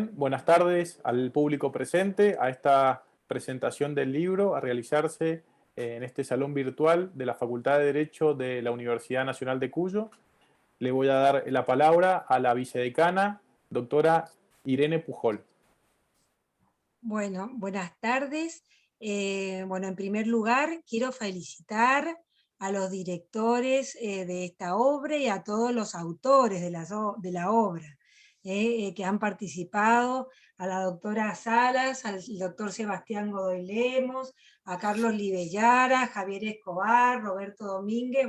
Bien, buenas tardes al público presente a esta presentación del libro a realizarse en este salón virtual de la Facultad de Derecho de la Universidad Nacional de Cuyo. Le voy a dar la palabra a la vicedecana, doctora Irene Pujol. Bueno, buenas tardes. En primer lugar, quiero felicitar a los directores de esta obra y a todos los autores de la obra que han participado, a la doctora Salas, al doctor Sebastián Godoy Lemos, a Carlos Libellara, Javier Escobar, Roberto Domínguez,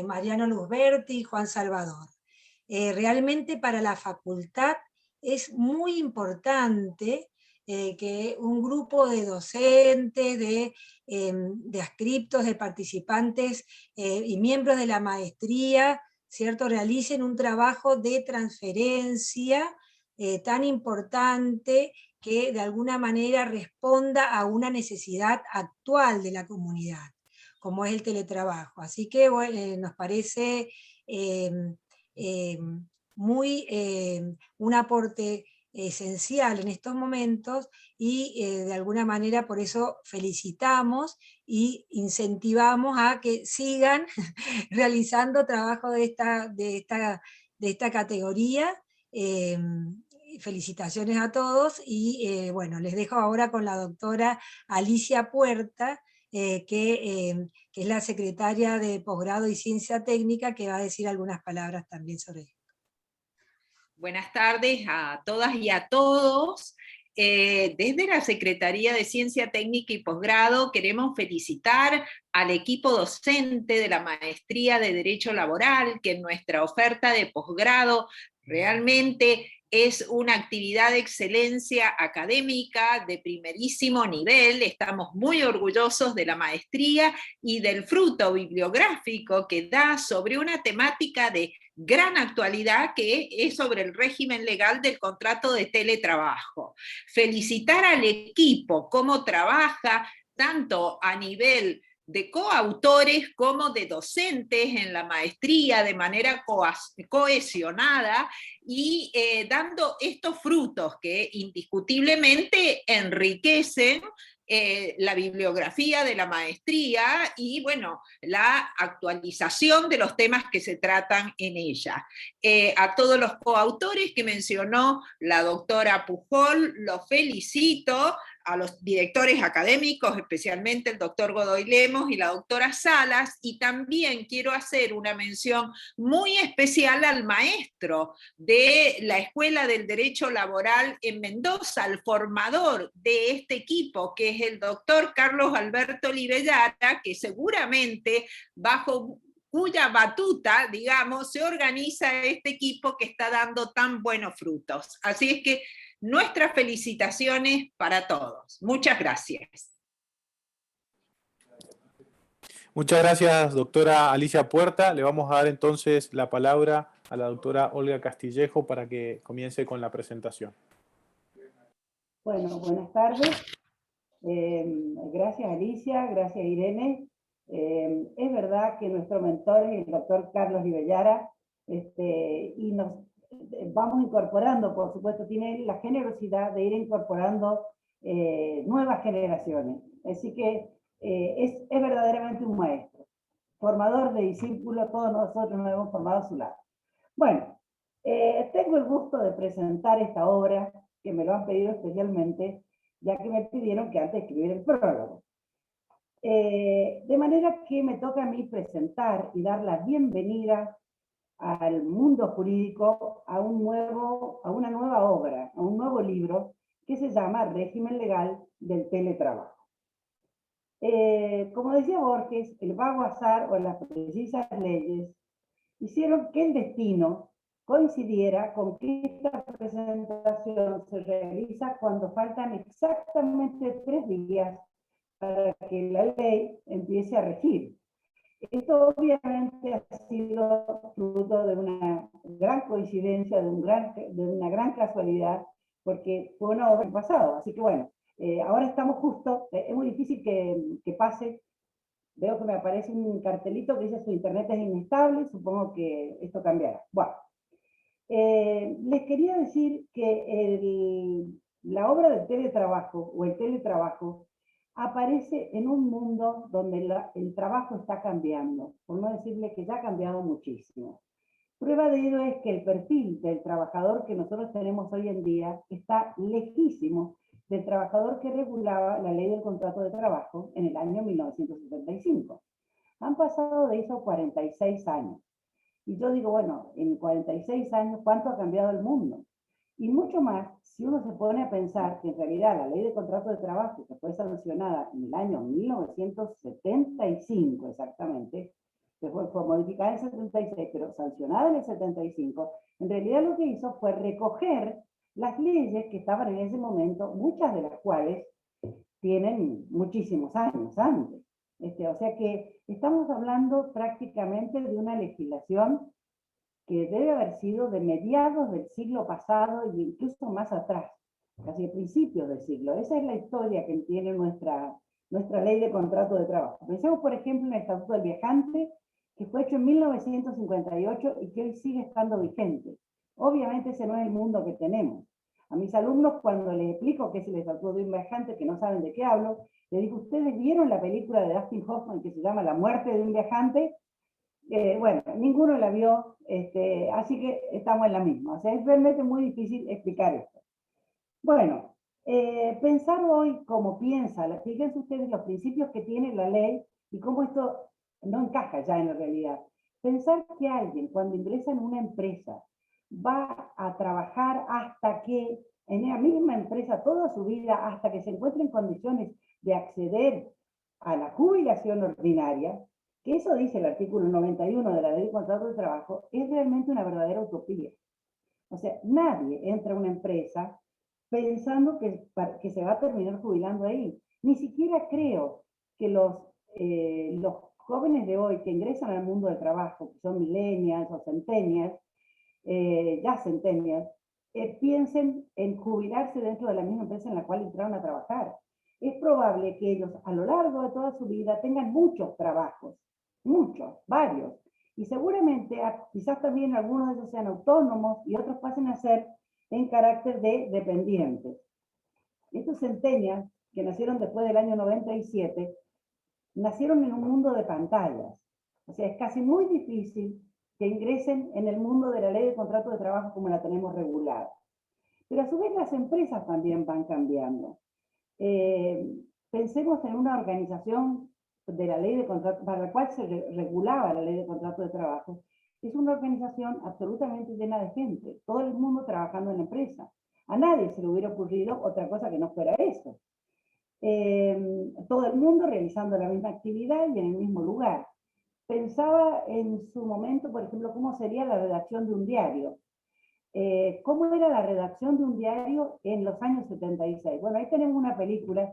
Mariano Luzberti y Juan Salvador. Realmente para la facultad es muy importante que un grupo de docentes, de adscriptos, de participantes y miembros de la maestría, ¿cierto?, realicen un trabajo de transferencia tan importante que de alguna manera responda a una necesidad actual de la comunidad, como es el teletrabajo. Así que nos parece un aporte esencial en estos momentos y de alguna manera por eso felicitamos y incentivamos a que sigan realizando trabajo de esta categoría. Felicitaciones a todos y les dejo ahora con la doctora Alicia Puerta, que es la secretaria de Posgrado y Ciencia Técnica, que va a decir algunas palabras también sobre esto. Buenas tardes a todas y a todos. Desde la Secretaría de Ciencia Técnica y Posgrado queremos felicitar al equipo docente de la Maestría de Derecho Laboral, que en nuestra oferta de posgrado realmente es una actividad de excelencia académica de primerísimo nivel. Estamos muy orgullosos de la maestría y del fruto bibliográfico que da sobre una temática de gran actualidad que es sobre el régimen legal del contrato de teletrabajo. Felicitar al equipo, cómo trabaja tanto a nivel de coautores como de docentes en la maestría de manera cohesionada y dando estos frutos que indiscutiblemente enriquecen la bibliografía de la maestría y, la actualización de los temas que se tratan en ella. A todos los coautores que mencionó la doctora Pujol, los felicito, a los directores académicos, especialmente el doctor Godoy Lemos y la doctora Salas, y también quiero hacer una mención muy especial al maestro de la Escuela del Derecho Laboral en Mendoza, al formador de este equipo, que es el doctor Carlos Alberto Libellara, que seguramente bajo cuya batuta, digamos, se organiza este equipo que está dando tan buenos frutos. Así es que nuestras felicitaciones para todos. Muchas gracias. Muchas gracias, doctora Alicia Puerta. Le vamos a dar entonces la palabra a la doctora Olga Castillejo para que comience con la presentación. Bueno, buenas tardes. Gracias Alicia, gracias Irene. Es verdad que nuestro mentor es el doctor Carlos Libellara, y nos vamos incorporando, por supuesto, tiene la generosidad de ir incorporando nuevas generaciones. Así que es verdaderamente un maestro, formador de discípulos, todos nosotros nos hemos formado a su lado. Bueno, tengo el gusto de presentar esta obra, que me lo han pedido especialmente, ya que me pidieron que antes escribiera el prólogo. De manera que me toca a mí presentar y dar la bienvenida al mundo jurídico a una nueva obra, a un nuevo libro que se llama Régimen Legal del Teletrabajo. Como decía Borges, el vago azar o las precisas leyes hicieron que el destino coincidiera con que esta presentación se realiza cuando faltan exactamente 3 días para que la ley empiece a regir. Esto obviamente ha sido fruto de una gran coincidencia, de una gran casualidad, porque fue una obra pasada. Así que bueno, ahora estamos justo, es muy difícil que pase. Veo que me aparece un cartelito que dice su internet es inestable, supongo que esto cambiará. Bueno, Les quería decir que la obra del teletrabajo o el teletrabajo aparece en un mundo donde el trabajo está cambiando, por no decirle que ya ha cambiado muchísimo. Prueba de ello es que el perfil del trabajador que nosotros tenemos hoy en día está lejísimo del trabajador que regulaba la ley del contrato de trabajo en el año 1975. Han pasado de eso 46 años. Y yo digo, bueno, en 46 años, ¿cuánto ha cambiado el mundo? Y mucho más si uno se pone a pensar que en realidad la ley de contrato de trabajo, que fue sancionada en el año 1975 exactamente, que fue modificada en el 76, pero sancionada en el 75, en realidad lo que hizo fue recoger las leyes que estaban en ese momento, muchas de las cuales tienen muchísimos años antes. O sea que estamos hablando prácticamente de una legislación que debe haber sido de mediados del siglo pasado e incluso más atrás, casi a principios del siglo. Esa es la historia que tiene nuestra ley de contrato de trabajo. Pensemos, por ejemplo, en el Estatuto del Viajante, que fue hecho en 1958 y que hoy sigue estando vigente. Obviamente ese no es el mundo que tenemos. A mis alumnos, cuando les explico qué es el Estatuto de un Viajante, que no saben de qué hablo, les digo, ¿ustedes vieron la película de Dustin Hoffman que se llama La muerte de un viajante? Bueno, ninguno la vio, así que estamos en la misma. O sea, es realmente muy difícil explicar esto. Bueno, pensar hoy como piensa, fíjense ustedes los principios que tiene la ley y cómo esto no encaja ya en la realidad. Pensar que alguien cuando ingresa en una empresa va a trabajar hasta que, en la misma empresa toda su vida, hasta que se encuentre en condiciones de acceder a la jubilación ordinaria, que eso dice el artículo 91 de la Ley de Contrato de Trabajo, es realmente una verdadera utopía. O sea, nadie entra a una empresa pensando que se va a terminar jubilando ahí. Ni siquiera creo que los jóvenes de hoy que ingresan al mundo del trabajo, que son millennials o centennials, ya centennials, piensen en jubilarse dentro de la misma empresa en la cual entraron a trabajar. Es probable que ellos a lo largo de toda su vida tengan muchos trabajos, muchos, varios, y seguramente quizás también algunos de ellos sean autónomos y otros pasen a ser en carácter de dependientes. Estos centennials, que nacieron después del año 97, nacieron en un mundo de pantallas. O sea, es casi muy difícil que ingresen en el mundo de la ley de contrato de trabajo como la tenemos regulada. Pero a su vez las empresas también van cambiando. Pensemos en una organización de la ley de contrato, para la cual se regulaba la ley de contrato de trabajo. Es una organización absolutamente llena de gente, todo el mundo trabajando en la empresa. A nadie se le hubiera ocurrido otra cosa que no fuera eso. Todo el mundo realizando la misma actividad y en el mismo lugar. Pensaba en su momento, por ejemplo, cómo sería la redacción de un diario. ¿Cómo era la redacción de un diario en los años 76? Bueno, ahí tenemos una película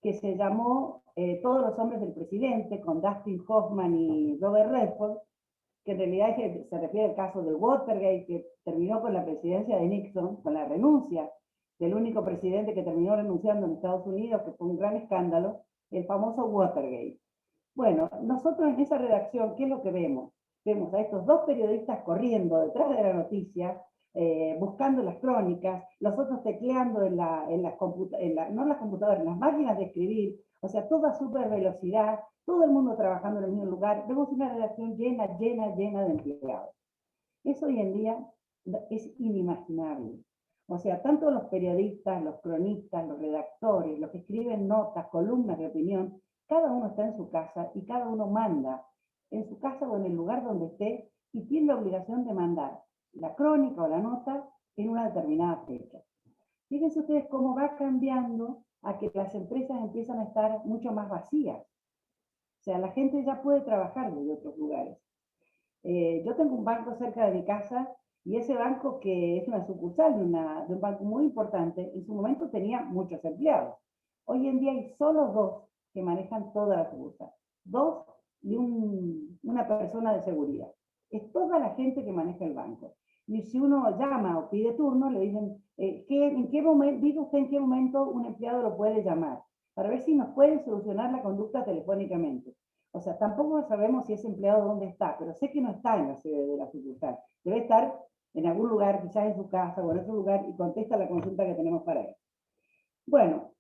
que se llamó Todos los hombres del presidente, con Dustin Hoffman y Robert Redford, que en realidad se refiere al caso de Watergate, que terminó con la presidencia de Nixon, con la renuncia del único presidente que terminó renunciando en Estados Unidos, que fue un gran escándalo, el famoso Watergate. Bueno, nosotros en esa redacción, ¿qué es lo que vemos? Vemos a estos dos periodistas corriendo detrás de la noticia, buscando las crónicas, los otros tecleando en las computadoras, en las máquinas de escribir, o sea, toda súper velocidad, todo el mundo trabajando en el mismo lugar. Vemos una redacción llena de empleados. Eso hoy en día es inimaginable. O sea, tanto los periodistas, los cronistas, los redactores, los que escriben notas, columnas de opinión, cada uno está en su casa y cada uno manda en su casa o en el lugar donde esté y tiene la obligación de mandar la crónica o la nota en una determinada fecha. Fíjense ustedes cómo va cambiando a que las empresas empiezan a estar mucho más vacías. O sea, la gente ya puede trabajar desde otros lugares. Yo tengo un banco cerca de mi casa y ese banco, que es una sucursal de un banco muy importante, en su momento tenía muchos empleados. Hoy en día hay solo dos que manejan toda la sucursal. Dos y una persona de seguridad. Es toda la gente que maneja el banco. Y si uno llama o pide turno, le dicen, ¿en qué momento, diga usted en qué momento un empleado lo puede llamar? Para ver si nos puede solucionar la conducta telefónicamente. O sea, tampoco sabemos si ese empleado dónde está, pero sé que no está en la sede de la sucursal. Debe estar en algún lugar, quizás en su casa o en otro lugar, y contesta la consulta que tenemos para él. Bueno,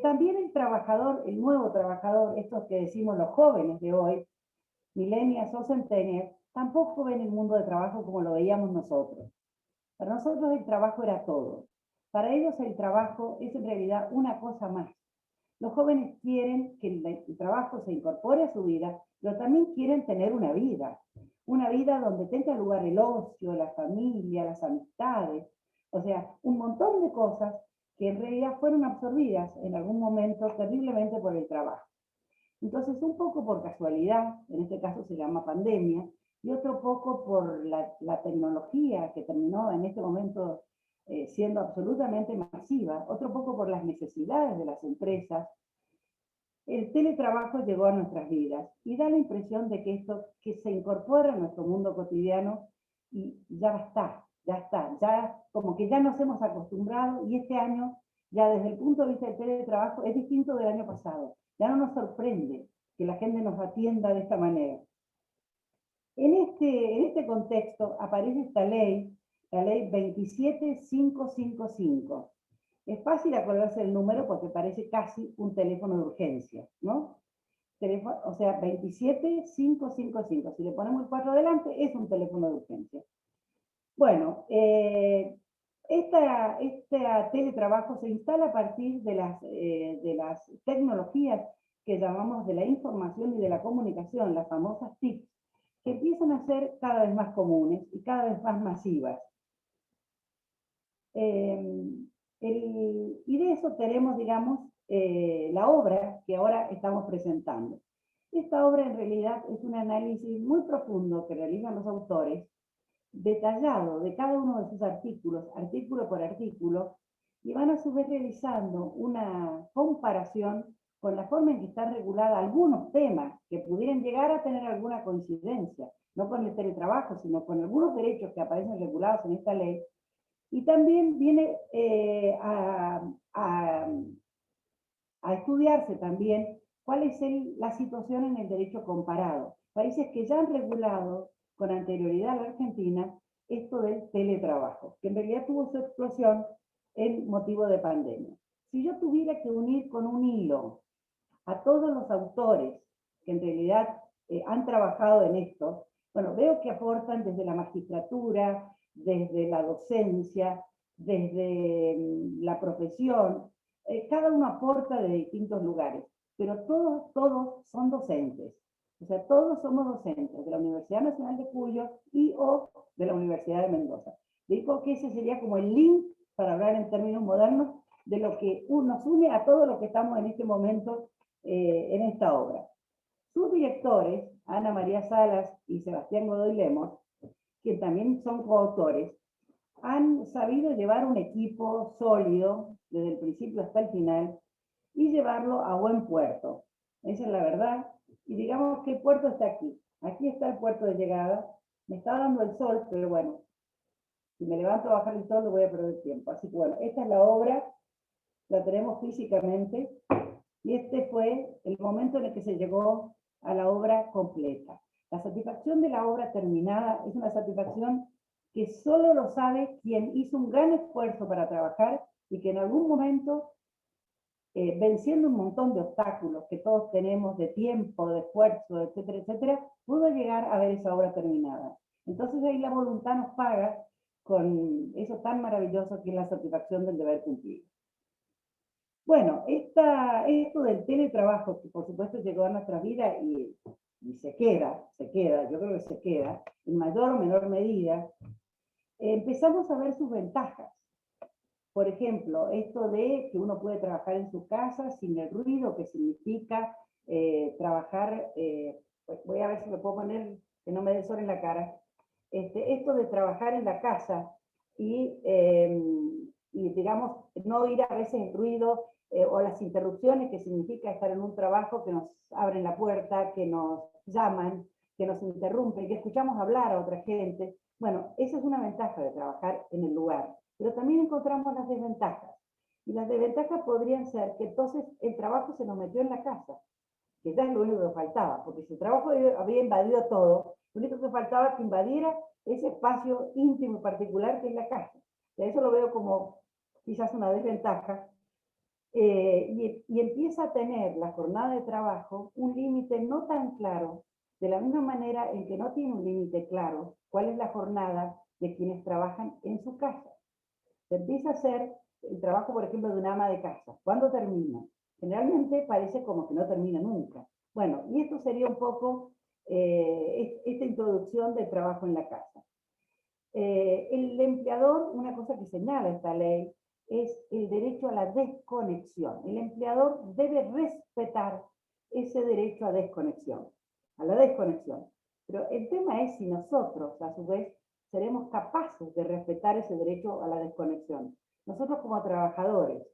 también el trabajador, el nuevo trabajador, estos que decimos los jóvenes de hoy, millennials o centennials, tampoco ven el mundo de trabajo como lo veíamos nosotros. Para nosotros el trabajo era todo. Para ellos el trabajo es en realidad una cosa más. Los jóvenes quieren que el trabajo se incorpore a su vida, pero también quieren tener una vida donde tenga lugar el ocio, la familia, las amistades, o sea, un montón de cosas que en realidad fueron absorbidas en algún momento terriblemente por el trabajo. Entonces, un poco por casualidad, en este caso se llama pandemia, y otro poco por la tecnología que terminó en este momento siendo absolutamente masiva, otro poco por las necesidades de las empresas, el teletrabajo llegó a nuestras vidas y da la impresión de que esto que se incorpora a nuestro mundo cotidiano y ya está, ya como que ya nos hemos acostumbrado y este año, ya desde el punto de vista del teletrabajo, es distinto del año pasado. Ya no nos sorprende que la gente nos atienda de esta manera. En este contexto aparece esta ley, la ley 27555. Es fácil acordarse del número porque parece casi un teléfono de urgencia, ¿no? O sea, 27555. Si le ponemos el 4 adelante, es un teléfono de urgencia. Bueno, este teletrabajo se instala a partir de las tecnologías que llamamos de la información y de la comunicación, las famosas TIC, que empiezan a ser cada vez más comunes y cada vez más masivas. Y de eso tenemos, digamos, la obra que ahora estamos presentando. Esta obra en realidad es un análisis muy profundo que realizan los autores, detallado de cada uno de sus artículos, artículo por artículo, y van a su vez realizando una comparación con la forma en que están regulados algunos temas que pudieran llegar a tener alguna coincidencia, no con el teletrabajo, sino con algunos derechos que aparecen regulados en esta ley. Y también viene a estudiarse también cuál es la situación en el derecho comparado. Países que ya han regulado con anterioridad a la Argentina esto del teletrabajo, que en realidad tuvo su explosión en motivo de pandemia. Si yo tuviera que unir con un hilo a todos los autores que en realidad han trabajado en esto, bueno, veo que aportan desde la magistratura, desde la docencia, desde la profesión, cada uno aporta de distintos lugares, pero todos son docentes. O sea, todos somos docentes de la Universidad Nacional de Cuyo y o de la Universidad de Mendoza. Digo que ese sería como el link, para hablar en términos modernos, de lo que nos une a todos los que estamos en este momento en esta obra. Sus directores, Ana María Salas y Sebastián Godoy Lemos, que también son coautores, han sabido llevar un equipo sólido desde el principio hasta el final y llevarlo a buen puerto. Esa es la verdad. Y digamos que el puerto está aquí. Aquí está el puerto de llegada. Me está dando el sol, pero bueno, si me levanto a bajar el sol, no voy a perder tiempo. Así que bueno, esta es la obra, la tenemos físicamente, y este fue el momento en el que se llegó a la obra completa. La satisfacción de la obra terminada es una satisfacción que solo lo sabe quien hizo un gran esfuerzo para trabajar y que en algún momento, venciendo un montón de obstáculos que todos tenemos de tiempo, de esfuerzo, etcétera, etcétera, pudo llegar a ver esa obra terminada. Entonces ahí la voluntad nos paga con eso tan maravilloso que es la satisfacción del deber cumplido. Bueno, esto del teletrabajo, que por supuesto llegó a nuestra vida y se queda, yo creo que se queda, en mayor o menor medida, empezamos a ver sus ventajas. Por ejemplo, esto de que uno puede trabajar en su casa sin el ruido, que significa trabajar, pues voy a ver si me puedo poner, que no me dé sol en la cara, esto de trabajar en la casa y digamos, no oír a veces el ruido o las interrupciones, que significa estar en un trabajo que nos abren la puerta, que nos llaman, que nos interrumpen, que escuchamos hablar a otra gente. Bueno, esa es una ventaja de trabajar en el lugar. Pero también encontramos las desventajas. Y las desventajas podrían ser que entonces el trabajo se nos metió en la casa, que ya es lo único que faltaba, porque si el trabajo había invadido todo, lo único que faltaba es que invadiera ese espacio íntimo y particular que es la casa. Y eso lo veo como quizás una desventaja, y empieza a tener la jornada de trabajo un límite no tan claro, de la misma manera en que no tiene un límite claro cuál es la jornada de quienes trabajan en su casa. Se empieza a hacer el trabajo, por ejemplo, de una ama de casa. ¿Cuándo termina? Generalmente parece como que no termina nunca. Bueno, y esto sería un poco esta introducción del trabajo en la casa. El empleador, una cosa que señala esta ley, es el derecho a la desconexión. El empleador debe respetar ese derecho a desconexión, Pero el tema es si nosotros, a su vez, seremos capaces de respetar ese derecho a la desconexión. Nosotros como trabajadores,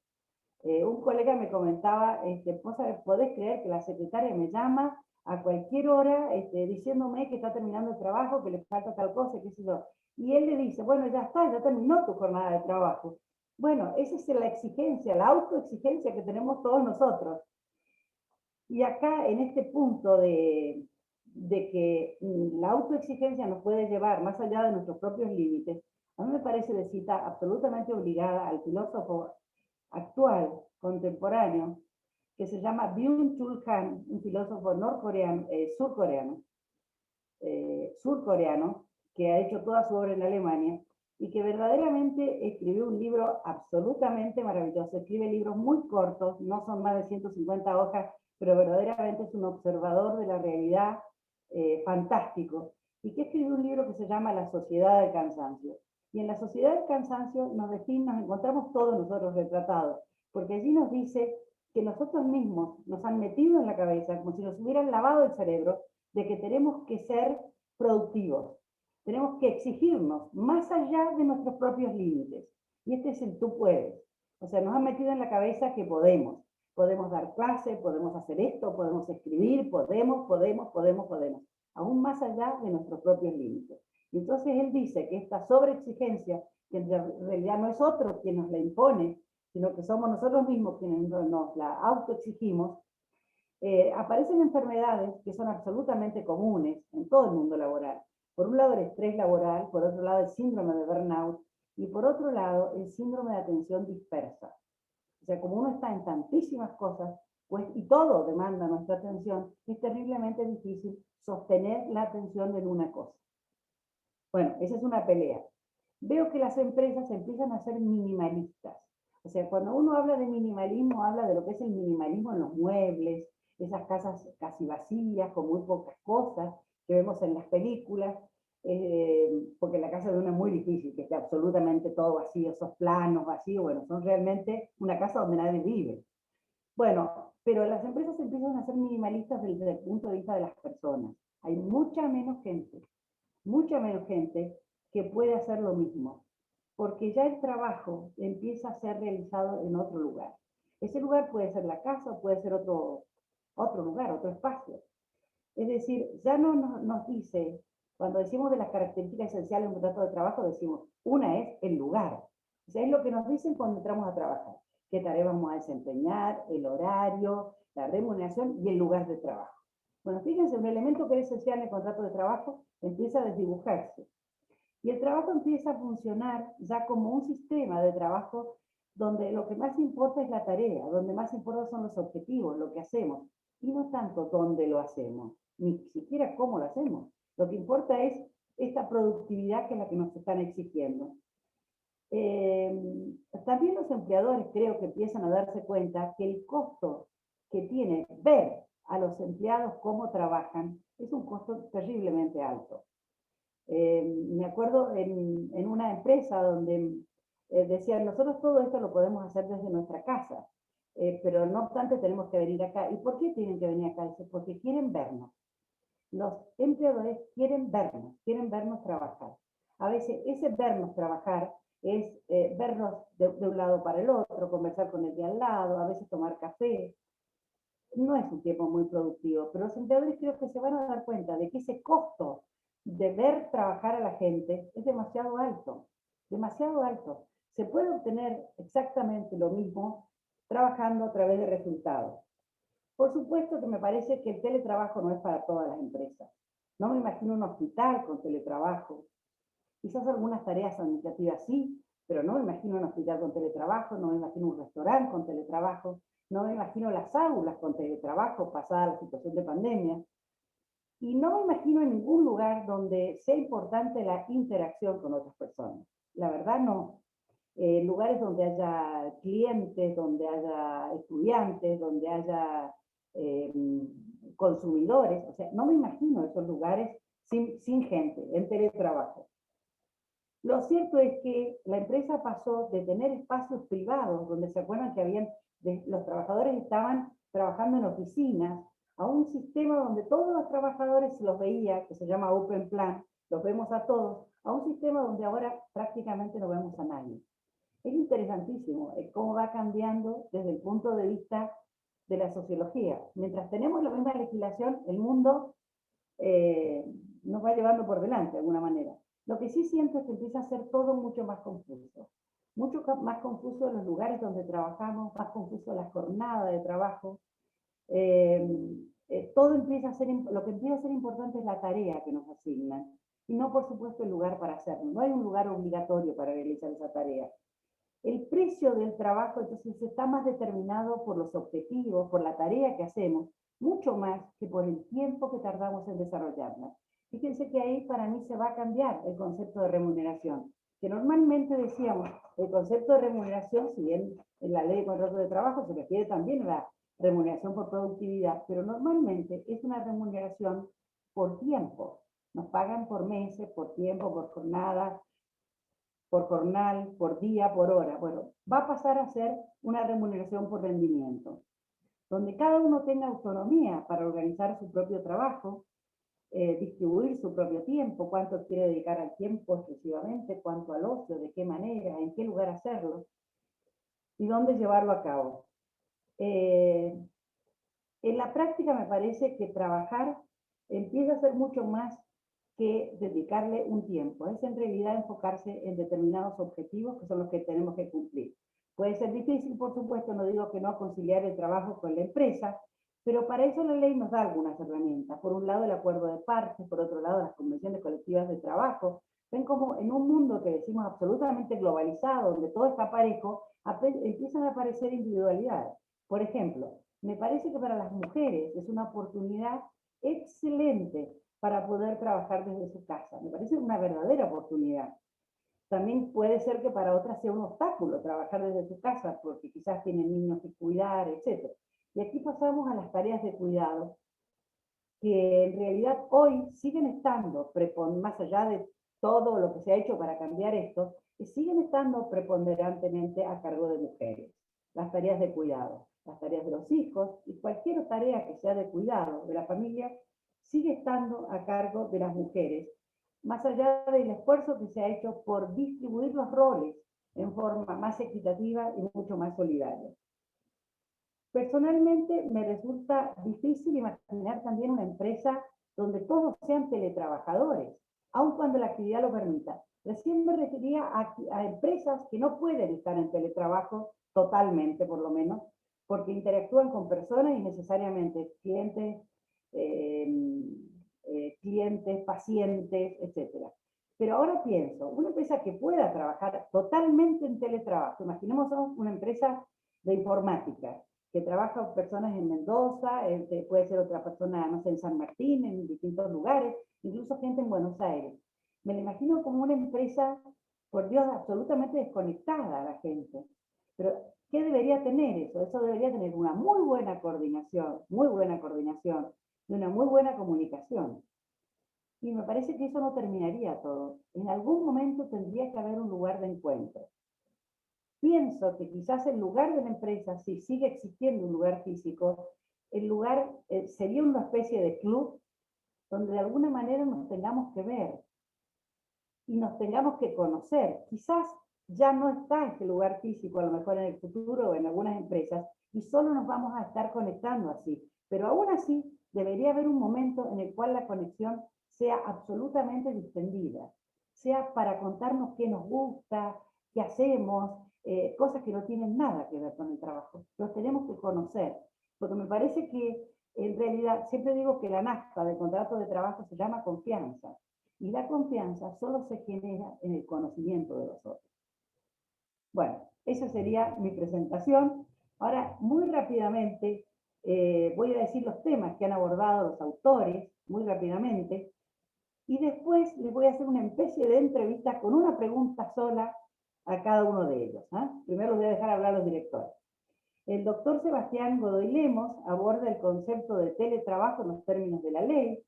un colega me comentaba, vos podés creer que la secretaria me llama a cualquier hora diciéndome que está terminando el trabajo, que le falta tal cosa, qué sé yo. Y él le dice, bueno, ya está, ya terminó tu jornada de trabajo. Bueno, esa es la exigencia, la autoexigencia que tenemos todos nosotros. Y acá, en este punto de que la autoexigencia nos puede llevar más allá de nuestros propios límites, a mí me parece de cita absolutamente obligada al filósofo actual, contemporáneo, que se llama Byung-Chul Han, un filósofo surcoreano, que ha hecho toda su obra en Alemania, y que verdaderamente escribió un libro absolutamente maravilloso. Escribe libros muy cortos, no son más de 150 hojas, pero verdaderamente es un observador de la realidad fantástico, y que escribió un libro que se llama La Sociedad del Cansancio. Y en La Sociedad del Cansancio nos encontramos todos nosotros retratados, porque allí nos dice que nosotros mismos nos han metido en la cabeza, como si nos hubieran lavado el cerebro, de que tenemos que ser productivos, tenemos que exigirnos más allá de nuestros propios límites. Y este es el tú puedes. O sea, nos han metido en la cabeza que podemos. Podemos dar clase, podemos hacer esto, podemos escribir, podemos. Aún más allá de nuestros propios límites. Y entonces él dice que esta sobreexigencia, que en realidad no es otro quien nos la impone, sino que somos nosotros mismos quienes nos la autoexigimos, aparecen enfermedades que son absolutamente comunes en todo el mundo laboral. Por un lado el estrés laboral, por otro lado el síndrome de burnout, y por otro lado el síndrome de atención dispersa. O sea, como uno está en tantísimas cosas, pues, y todo demanda nuestra atención, es terriblemente difícil sostener la atención en una cosa. Bueno, esa es una pelea. Veo que las empresas empiezan a ser minimalistas. O sea, cuando uno habla de minimalismo, habla de lo que es el minimalismo en los muebles, esas casas casi vacías, con muy pocas cosas que vemos en las películas, porque la casa de uno es muy difícil, que esté absolutamente todo vacío, esos planos vacíos, bueno, son realmente una casa donde nadie vive. Bueno, pero las empresas empiezan a ser minimalistas desde el punto de vista de las personas. Hay mucha menos gente que puede hacer lo mismo, porque ya el trabajo empieza a ser realizado en otro lugar. Ese lugar puede ser la casa o puede ser otro lugar, otro espacio. Es decir, ya no nos dice, cuando decimos de las características esenciales de un contrato de trabajo, decimos, una es el lugar. O sea, es lo que nos dicen cuando entramos a trabajar. Qué tareas vamos a desempeñar, el horario, la remuneración y el lugar de trabajo. Bueno, fíjense, un elemento que es esencial en el contrato de trabajo empieza a desdibujarse. Y el trabajo empieza a funcionar ya como un sistema de trabajo donde lo que más importa es la tarea, donde más importa son los objetivos, lo que hacemos, y no tanto dónde lo hacemos, ni siquiera cómo lo hacemos. Lo que importa es esta productividad que es la que nos están exigiendo. También los empleadores creo que empiezan a darse cuenta que el costo que tiene ver a los empleados cómo trabajan es un costo terriblemente alto. Me acuerdo en una empresa donde decían, nosotros todo esto lo podemos hacer desde nuestra casa, pero no obstante tenemos que venir acá. ¿Y por qué tienen que venir acá? Dice, porque quieren vernos. Los empleadores quieren vernos trabajar. A veces ese vernos trabajar es vernos de un lado para el otro, conversar con el de al lado, a veces tomar café. No es un tiempo muy productivo, pero los empleadores creo que se van a dar cuenta de que ese costo de ver trabajar a la gente es demasiado alto, demasiado alto. Se puede obtener exactamente lo mismo trabajando a través de resultados. Por supuesto que me parece que el teletrabajo no es para todas las empresas. No me imagino un hospital con teletrabajo. Quizás algunas tareas administrativas sí, pero no me imagino un hospital con teletrabajo, no me imagino un restaurante con teletrabajo, no me imagino las aulas con teletrabajo pasada la situación de pandemia. Y no me imagino en ningún lugar donde sea importante la interacción con otras personas. La verdad no. Lugares donde haya clientes, donde haya estudiantes, donde haya consumidores. O sea, no me imagino esos lugares sin gente, en teletrabajo. Lo cierto es que la empresa pasó de tener espacios privados, donde se acuerdan que los trabajadores estaban trabajando en oficinas, a un sistema donde todos los trabajadores los veía, que se llama Open Plan, los vemos a todos, a un sistema donde ahora prácticamente no vemos a nadie. Es interesantísimo cómo va cambiando desde el punto de vista de la sociología. Mientras tenemos la misma legislación, el mundo nos va llevando por delante de alguna manera. Lo que sí siento es que empieza a ser todo mucho más confuso. Mucho más confuso en los lugares donde trabajamos, más confuso la jornada de trabajo. Todo empieza a ser, lo que empieza a ser importante es la tarea que nos asignan, y no, por supuesto, el lugar para hacerlo. No hay un lugar obligatorio para realizar esa tarea. El precio del trabajo, entonces, está más determinado por los objetivos, por la tarea que hacemos, mucho más que por el tiempo que tardamos en desarrollarla. Fíjense que ahí para mí se va a cambiar el concepto de remuneración, que normalmente decíamos, el concepto de remuneración, si bien en la ley de contrato de trabajo se refiere también a la remuneración por productividad, pero normalmente es una remuneración por tiempo. Nos pagan por meses, por tiempo, por jornada, por jornal, por día, por hora. Bueno, va a pasar a ser una remuneración por rendimiento, donde cada uno tenga autonomía para organizar su propio trabajo, distribuir su propio tiempo, cuánto quiere dedicar al tiempo exclusivamente, cuánto al ocio, de qué manera, en qué lugar hacerlo y dónde llevarlo a cabo. En la práctica me parece que trabajar empieza a ser mucho más que dedicarle un tiempo. Es en realidad enfocarse en determinados objetivos que son los que tenemos que cumplir. Puede ser difícil, por supuesto, no digo que no, conciliar el trabajo con la empresa, pero para eso la ley nos da algunas herramientas. Por un lado, el acuerdo de partes, por otro lado, las convenciones colectivas de trabajo. Ven como en un mundo que decimos absolutamente globalizado, donde todo está parejo, empiezan a aparecer individualidades. Por ejemplo, me parece que para las mujeres es una oportunidad excelente para poder trabajar desde su casa. Me parece una verdadera oportunidad. También puede ser que para otras sea un obstáculo trabajar desde su casa, porque quizás tienen niños que cuidar, etc. Y aquí pasamos a las tareas de cuidado, que en realidad hoy siguen estando, más allá de todo lo que se ha hecho para cambiar esto, siguen estando preponderantemente a cargo de mujeres. Las tareas de cuidado, las tareas de los hijos y cualquier tarea que sea de cuidado de la familia sigue estando a cargo de las mujeres, más allá del esfuerzo que se ha hecho por distribuir los roles en forma más equitativa y mucho más solidaria. Personalmente me resulta difícil imaginar también una empresa donde todos sean teletrabajadores, aun cuando la actividad lo permita. Recién me refería a empresas que no pueden estar en teletrabajo totalmente, por lo menos, porque interactúan con personas y necesariamente clientes, pacientes, etc. Pero ahora pienso, una empresa que pueda trabajar totalmente en teletrabajo, imaginemos una empresa de informática, que trabaja con personas en Mendoza, puede ser otra persona, no sé, en San Martín, en distintos lugares, incluso gente en Buenos Aires. Me lo imagino como una empresa, por Dios, absolutamente desconectada a la gente. Pero, ¿qué debería tener eso? Eso debería tener una muy buena coordinación, y una muy buena comunicación. Y me parece que eso no terminaría todo. En algún momento tendría que haber un lugar de encuentro. Pienso que quizás el lugar de la empresa, si sigue existiendo un lugar físico, el lugar sería una especie de club donde de alguna manera nos tengamos que ver y nos tengamos que conocer. Quizás ya no está este lugar físico, a lo mejor en el futuro o en algunas empresas, y solo nos vamos a estar conectando así. Pero aún así, debería haber un momento en el cual la conexión sea absolutamente distendida, sea para contarnos qué nos gusta, qué hacemos, cosas que no tienen nada que ver con el trabajo. Los tenemos que conocer, porque me parece que en realidad, siempre digo que la NAFTA del contrato de trabajo se llama confianza. Y la confianza solo se genera en el conocimiento de los otros. Bueno, esa sería mi presentación. Ahora, muy rápidamente, voy a decir los temas que han abordado los autores, muy rápidamente, y después les voy a hacer una especie de entrevista con una pregunta sola a cada uno de ellos. Primero los voy a dejar hablar a los directores. El doctor Sebastián Godoy Lemos aborda el concepto de teletrabajo en los términos de la ley.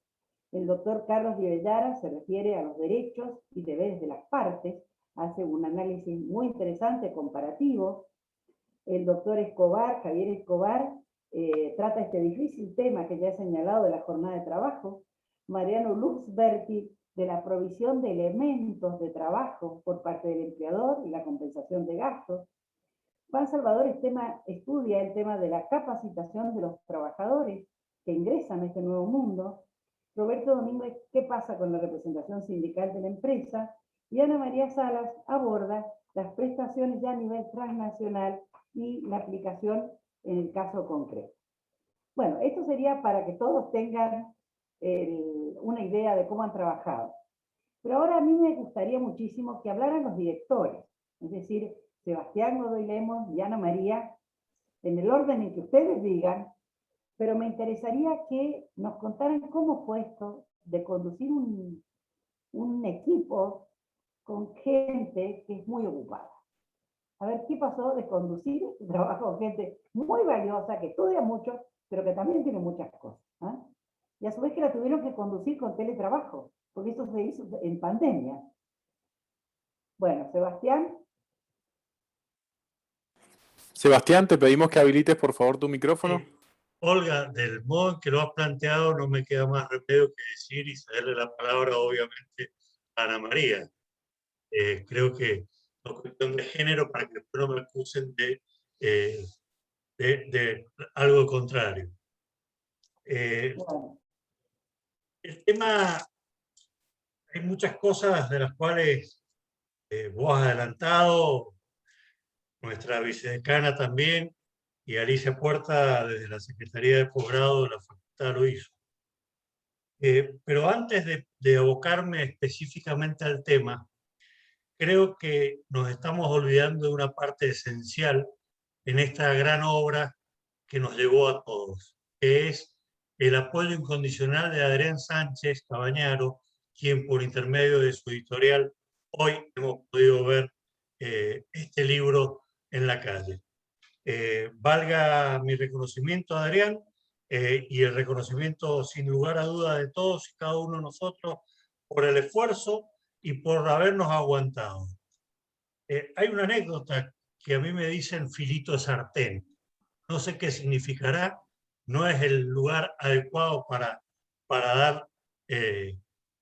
El doctor Carlos Vivellara se refiere a los derechos y deberes de las partes, hace un análisis muy interesante, comparativo. El doctor Escobar, Javier Escobar, trata este difícil tema que ya he señalado de la jornada de trabajo. Mariano Luxberti, de la provisión de elementos de trabajo por parte del empleador y la compensación de gastos. Juan Salvador estudia el tema de la capacitación de los trabajadores que ingresan a este nuevo mundo. Roberto Domínguez, ¿qué pasa con la representación sindical de la empresa? Y Ana María Salas aborda las prestaciones ya a nivel transnacional y la aplicación en el caso concreto. Bueno, esto sería para que todos tengan una idea de cómo han trabajado. Pero ahora a mí me gustaría muchísimo que hablaran los directores, es decir, Sebastián Godoy Lemos y Ana María, en el orden en que ustedes digan, pero me interesaría que nos contaran cómo fue esto de conducir un equipo con gente que es muy ocupada. A ver, ¿qué pasó de conducir este trabajo con gente muy valiosa, que estudia mucho, pero que también tiene muchas cosas? Y a su vez que la tuvieron que conducir con teletrabajo, porque eso se hizo en pandemia. Bueno, Sebastián. Sebastián, te pedimos que habilites por favor tu micrófono. Olga, del modo en que lo has planteado, no me queda más remedio que decir y cederle la palabra, obviamente, a Ana María. Creo que no es cuestión de género para que después no me acusen de algo contrario. Bueno. El tema, hay muchas cosas de las cuales vos has adelantado, nuestra vicedecana también, y Alicia Puerta desde la Secretaría de Posgrado de la Facultad lo hizo. Pero antes de abocarme específicamente al tema, creo que nos estamos olvidando de una parte esencial en esta gran obra que nos llegó a todos, que es el apoyo incondicional de Adrián Sánchez Cabañaro, quien por intermedio de su editorial hoy hemos podido ver este libro en la calle. Valga mi reconocimiento a Adrián y el reconocimiento sin lugar a duda de todos y cada uno de nosotros por el esfuerzo y por habernos aguantado. Hay una anécdota que a mí me dicen filito de sartén. No sé qué significará, no es el lugar adecuado para dar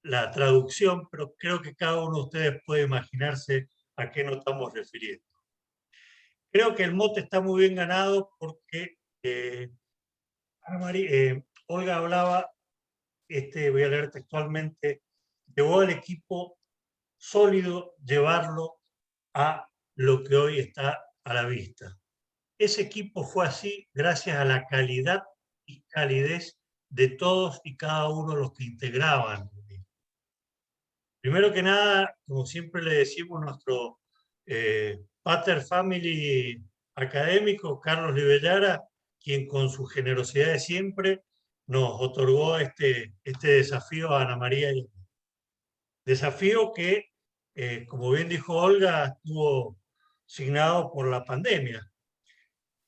la traducción, pero creo que cada uno de ustedes puede imaginarse a qué nos estamos refiriendo. Creo que el mote está muy bien ganado porque Olga hablaba, voy a leer textualmente, llevó al equipo sólido, llevarlo a lo que hoy está a la vista. Ese equipo fue así gracias a la calidad y calidez de todos y cada uno de los que integraban. Primero que nada, como siempre le decimos, nuestro pater family académico, Carlos Vivellara, quien con su generosidad de siempre nos otorgó este desafío a Ana María. Desafío que, como bien dijo Olga, estuvo signado por la pandemia.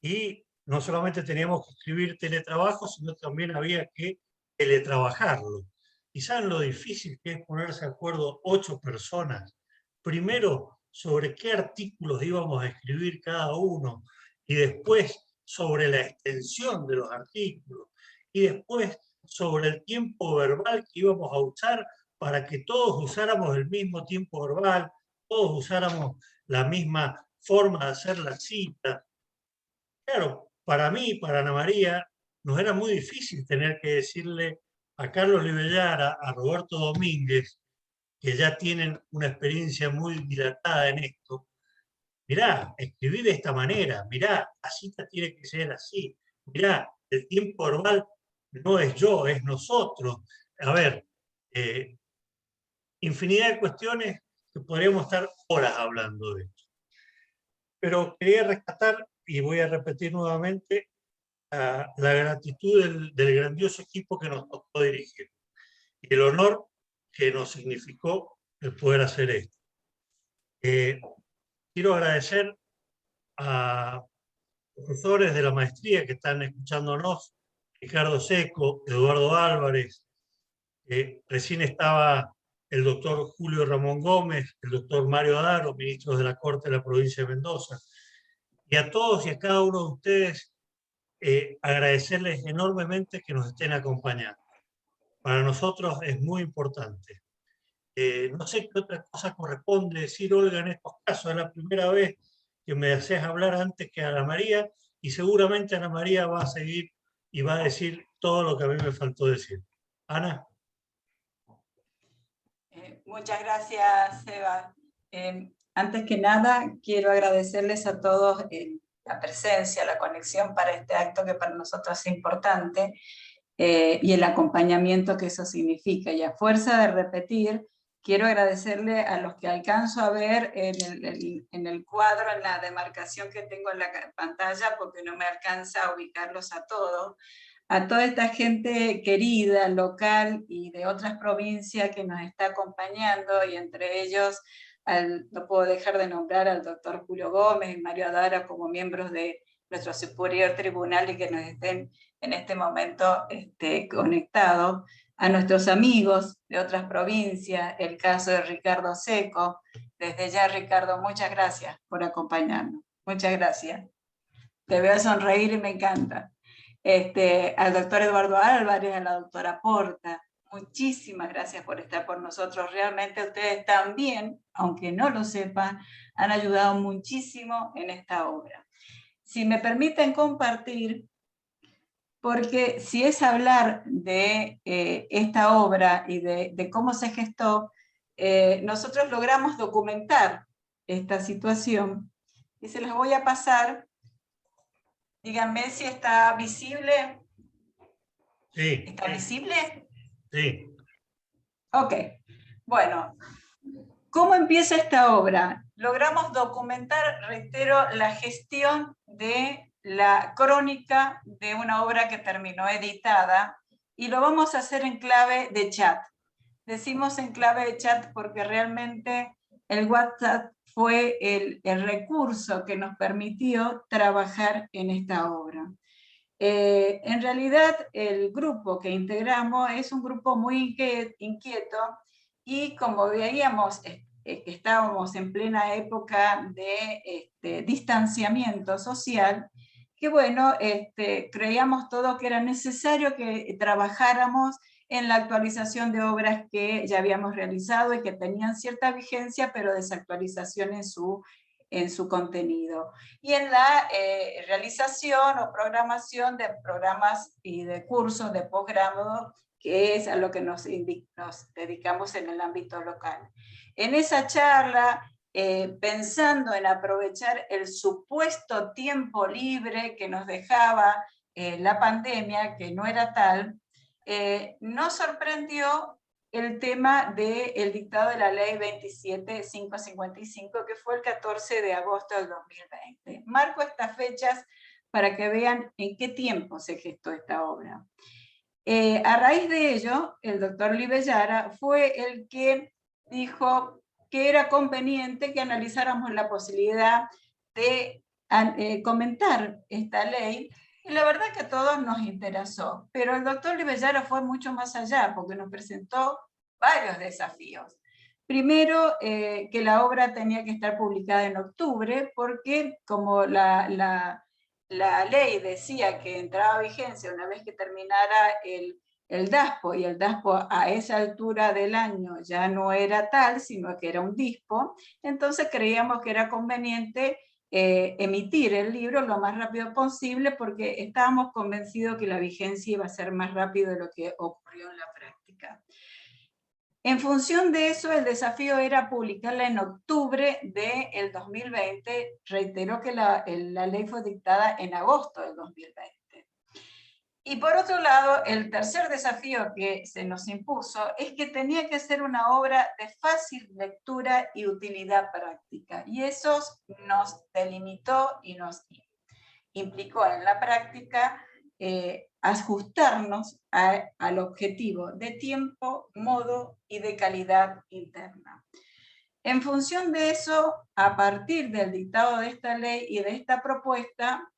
Y no solamente teníamos que escribir teletrabajo, sino también había que teletrabajarlo. ¿Y saben lo difícil que es ponerse de acuerdo 8 personas? Primero, sobre qué artículos íbamos a escribir cada uno, y después sobre la extensión de los artículos, y después sobre el tiempo verbal que íbamos a usar para que todos usáramos el mismo tiempo verbal, todos usáramos la misma forma de hacer la cita. Claro, para mí, para Ana María, nos era muy difícil tener que decirle a Carlos Vivellara, a Roberto Domínguez, que ya tienen una experiencia muy dilatada en esto, mirá, escribí de esta manera, mirá, la cita tiene que ser así, mirá, el tiempo verbal no es yo, es nosotros. A ver, infinidad de cuestiones que podríamos estar horas hablando de esto. Pero quería rescatar, y voy a repetir nuevamente, la gratitud del grandioso equipo que nos tocó dirigir y el honor que nos significó el poder hacer esto. Quiero agradecer a profesores de la maestría que están escuchándonos, Ricardo Seco, Eduardo Álvarez, recién estaba el doctor Julio Ramón Gómez, el doctor Mario Adaro, ministros de la Corte de la provincia de Mendoza, y a todos y a cada uno de ustedes agradecerles enormemente que nos estén acompañando. Para nosotros es muy importante. No sé qué otra cosa corresponde decir, Olga, en estos casos. Es la primera vez que me haces hablar antes que a Ana María, y seguramente Ana María va a seguir y va a decir todo lo que a mí me faltó decir. Ana. Muchas gracias, Eva. Antes que nada, quiero agradecerles a todos la presencia, la conexión para este acto que para nosotros es importante, y el acompañamiento que eso significa. Y a fuerza de repetir, quiero agradecerle a los que alcanzo a ver en el cuadro, en la demarcación que tengo en la pantalla, porque no me alcanza a ubicarlos a todos, a toda esta gente querida, local y de otras provincias que nos está acompañando, y entre ellos, no puedo dejar de nombrar al doctor Julio Gómez y Mario Adara como miembros de nuestro superior tribunal y que nos estén en este momento conectados, a nuestros amigos de otras provincias, el caso de Ricardo Seco. Desde ya, Ricardo, muchas gracias por acompañarnos. Muchas gracias. Te veo sonreír y me encanta. Al doctor Eduardo Álvarez, a la doctora Porta, muchísimas gracias por estar por nosotros. Realmente ustedes también, aunque no lo sepan, han ayudado muchísimo en esta obra. Si me permiten compartir, porque si es hablar de esta obra y de cómo se gestó, nosotros logramos documentar esta situación, y se las voy a pasar. Díganme si está visible. Sí. ¿Está visible? Sí. Ok. Bueno, ¿cómo empieza esta obra? Logramos documentar, reitero, la gestión de la crónica de una obra que terminó editada, y lo vamos a hacer en clave de chat. Decimos en clave de chat porque realmente el WhatsApp fue el recurso que nos permitió trabajar en esta obra. En realidad, el grupo que integramos es un grupo muy inquieto, y como veíamos que estábamos en plena época de distanciamiento social, que bueno, creíamos todo que era necesario que trabajáramos en la actualización de obras que ya habíamos realizado y que tenían cierta vigencia, pero desactualización en su contenido, y en la realización o programación de programas y de cursos de posgrado, que es a lo que nos dedicamos en el ámbito local. En esa charla, pensando en aprovechar el supuesto tiempo libre que nos dejaba la pandemia, que no era tal, nos sorprendió el tema del dictado de la ley 27.555, que fue el 14 de agosto del 2020. Marco estas fechas para que vean en qué tiempo se gestó esta obra. A raíz de ello, el doctor Libellara fue el que dijo que era conveniente que analizáramos la posibilidad de comentar esta ley, y la verdad que a todos nos interesó, pero el doctor Libellara fue mucho más allá, porque nos presentó varios desafíos. Primero, que la obra tenía que estar publicada en octubre, porque como la ley decía que entraba a vigencia una vez que terminara el DASPO, y el DASPO a esa altura del año ya no era tal, sino que era un DISPO, entonces creíamos que era conveniente emitir el libro lo más rápido posible, porque estábamos convencidos que la vigencia iba a ser más rápido de lo que ocurrió en la práctica. En función de eso, el desafío era publicarla en octubre del 2020. Reitero que la ley fue dictada en agosto del 2020. Y por otro lado, el tercer desafío que se nos impuso es que tenía que ser una obra de fácil lectura y utilidad práctica. Y eso nos delimitó y nos implicó en la práctica ajustarnos al objetivo de tiempo, modo y de calidad interna. En función de eso, a partir del dictado de esta ley y de esta propuesta,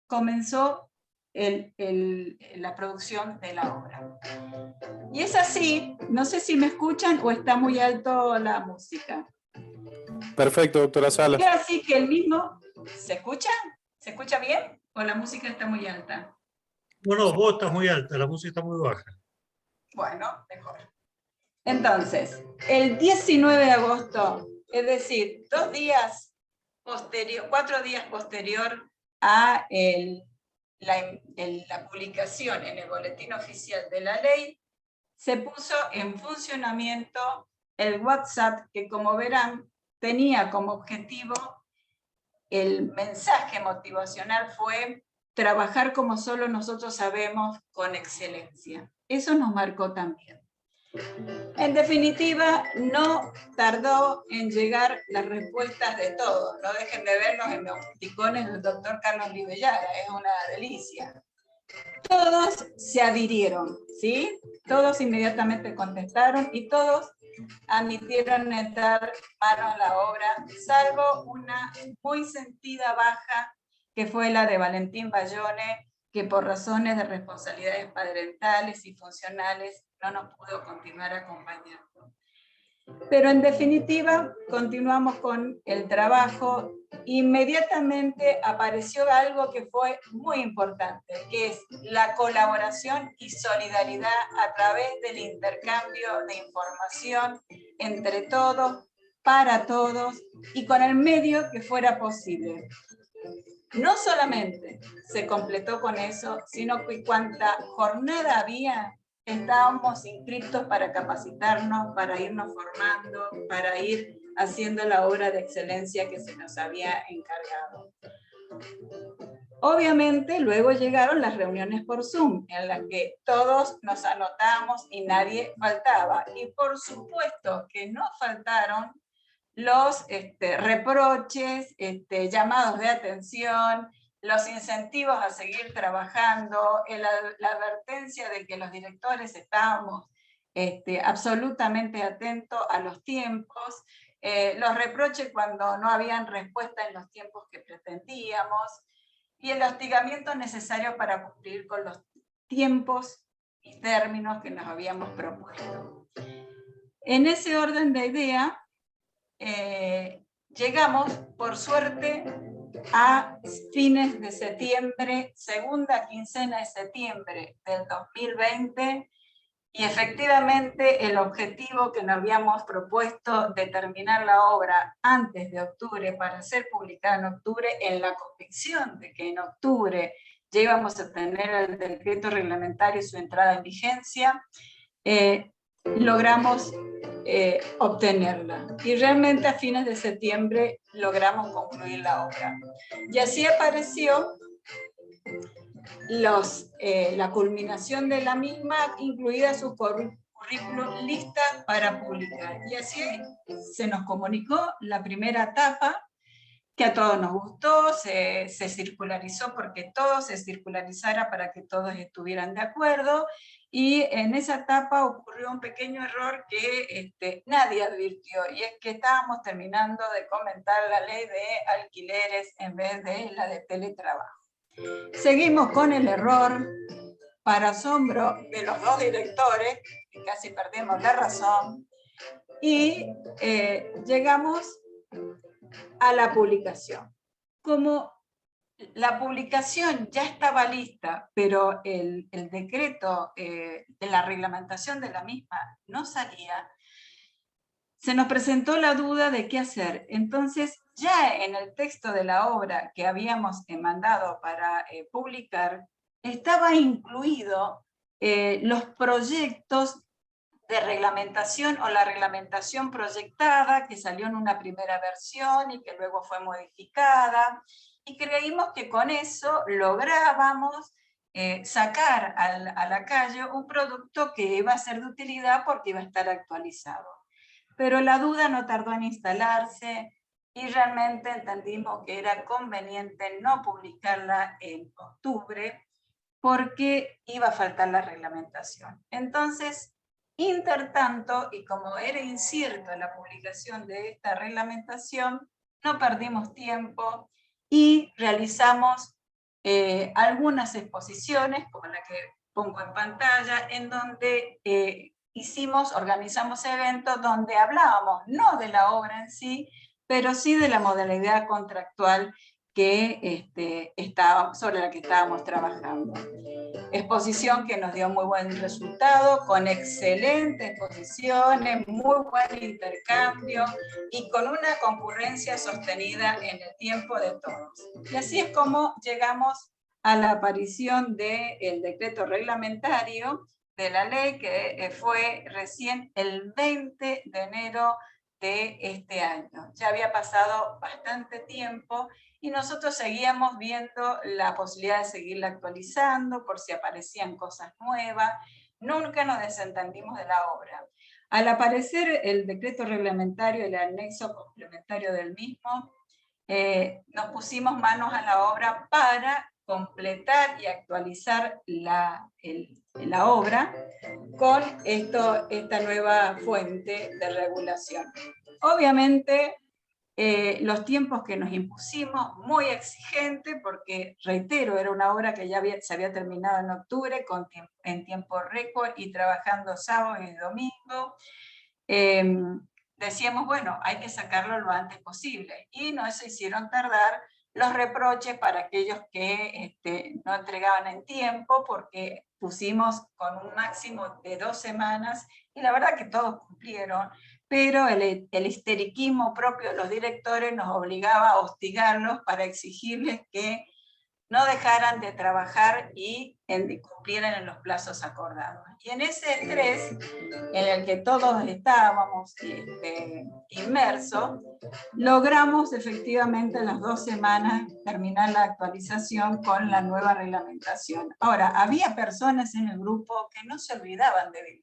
comenzó la producción de la obra. Y es así, no sé si me escuchan o está muy alto la música. Perfecto, doctora Salas. Es así que el mismo, ¿se escucha? ¿Se escucha bien? ¿O la música está muy alta? Bueno, vos estás muy alta, la música está muy baja. Bueno, mejor. Entonces, el 19 de agosto, es decir, 4 días posterior a la publicación en el Boletín Oficial de la Ley, se puso en funcionamiento el WhatsApp, que como verán, tenía como objetivo, el mensaje motivacional fue trabajar como solo nosotros sabemos, con excelencia. Eso nos marcó también. En definitiva, no tardó en llegar las respuestas de todos. No dejen de vernos en los ticones del doctor Carlos Libellara, es una delicia. Todos se adhirieron, ¿sí? Todos inmediatamente contestaron y todos admitieron echar mano a la obra, salvo una muy sentida baja, que fue la de Valentín Bayone, que por razones de responsabilidades parentales y funcionales no nos pudo continuar acompañando. Pero en definitiva, continuamos con el trabajo. Inmediatamente apareció algo que fue muy importante, que es la colaboración y solidaridad a través del intercambio de información entre todos, para todos, y con el medio que fuera posible. No solamente se completó con eso, sino que cuanta jornada había, estábamos inscritos para capacitarnos, para irnos formando, para ir haciendo la obra de excelencia que se nos había encargado. Obviamente, luego llegaron las reuniones por Zoom, en las que todos nos anotamos y nadie faltaba. Y por supuesto que no faltaron los reproches, llamados de atención, los incentivos a seguir trabajando, la advertencia de que los directores estábamos absolutamente atentos a los tiempos, los reproches cuando no habían respuesta en los tiempos que pretendíamos, y el hostigamiento necesario para cumplir con los tiempos y términos que nos habíamos propuesto. En ese orden de idea, llegamos, por suerte, a fines de septiembre, segunda quincena de septiembre del 2020, y efectivamente el objetivo que nos habíamos propuesto de terminar la obra antes de octubre para ser publicada en octubre, en la convicción de que en octubre ya íbamos a tener el decreto reglamentario y su entrada en vigencia, logramos obtenerla. Y realmente a fines de septiembre logramos concluir la obra. Y así apareció la culminación de la misma, incluida su currículum lista para publicar. Y así se nos comunicó la primera etapa, que a todos nos gustó, se circularizó porque todo se circularizara para que todos estuvieran de acuerdo, y en esa etapa ocurrió un pequeño error que nadie advirtió, y es que estábamos terminando de comentar la ley de alquileres en vez de la de teletrabajo. Seguimos con el error, para asombro de los dos directores, que casi perdimos la razón, y llegamos a la publicación. Como la publicación ya estaba lista, pero el decreto de la reglamentación de la misma no salía, se nos presentó la duda de qué hacer. Entonces, ya en el texto de la obra que habíamos mandado para publicar, estaba incluido los proyectos de reglamentación o la reglamentación proyectada, que salió en una primera versión y que luego fue modificada, y creímos que con eso lográbamos sacar a la calle un producto que iba a ser de utilidad porque iba a estar actualizado. Pero la duda no tardó en instalarse y realmente entendimos que era conveniente no publicarla en octubre porque iba a faltar la reglamentación. Entonces, intertanto, y como era incierto la publicación de esta reglamentación, no perdimos tiempo y realizamos algunas exposiciones, como la que pongo en pantalla, en donde organizamos eventos donde hablábamos no de la obra en sí, pero sí de la modalidad contractual sobre la que estábamos trabajando. Exposición que nos dio muy buen resultado, con excelentes exposiciones, muy buen intercambio y con una concurrencia sostenida en el tiempo de todos. Y así es como llegamos a la aparición del decreto reglamentario de la ley, que fue recién el 20 de enero de este año. Ya había pasado bastante tiempo y nosotros seguíamos viendo la posibilidad de seguirla actualizando por si aparecían cosas nuevas. Nunca nos desentendimos de la obra. Al aparecer el decreto reglamentario y el anexo complementario del mismo, nos pusimos manos a la obra para completar y actualizar la obra con esta nueva fuente de regulación. Obviamente, los tiempos que nos impusimos, muy exigente, porque, reitero, era una obra que ya se había terminado en octubre, en tiempo récord y trabajando sábado y domingo. Decíamos, bueno, hay que sacarlo lo antes posible, y nos hicieron tardar los reproches para aquellos que no entregaban en tiempo, porque pusimos con un máximo de 2 semanas, y la verdad que todos cumplieron, pero el histeriquismo propio de los directores nos obligaba a hostigarlos para exigirles que no dejaran de trabajar y cumplieran en los plazos acordados. Y en ese estrés en el que todos estábamos inmersos, logramos efectivamente en las 2 semanas terminar la actualización con la nueva reglamentación. Ahora, había personas en el grupo que no se olvidaban de vivir.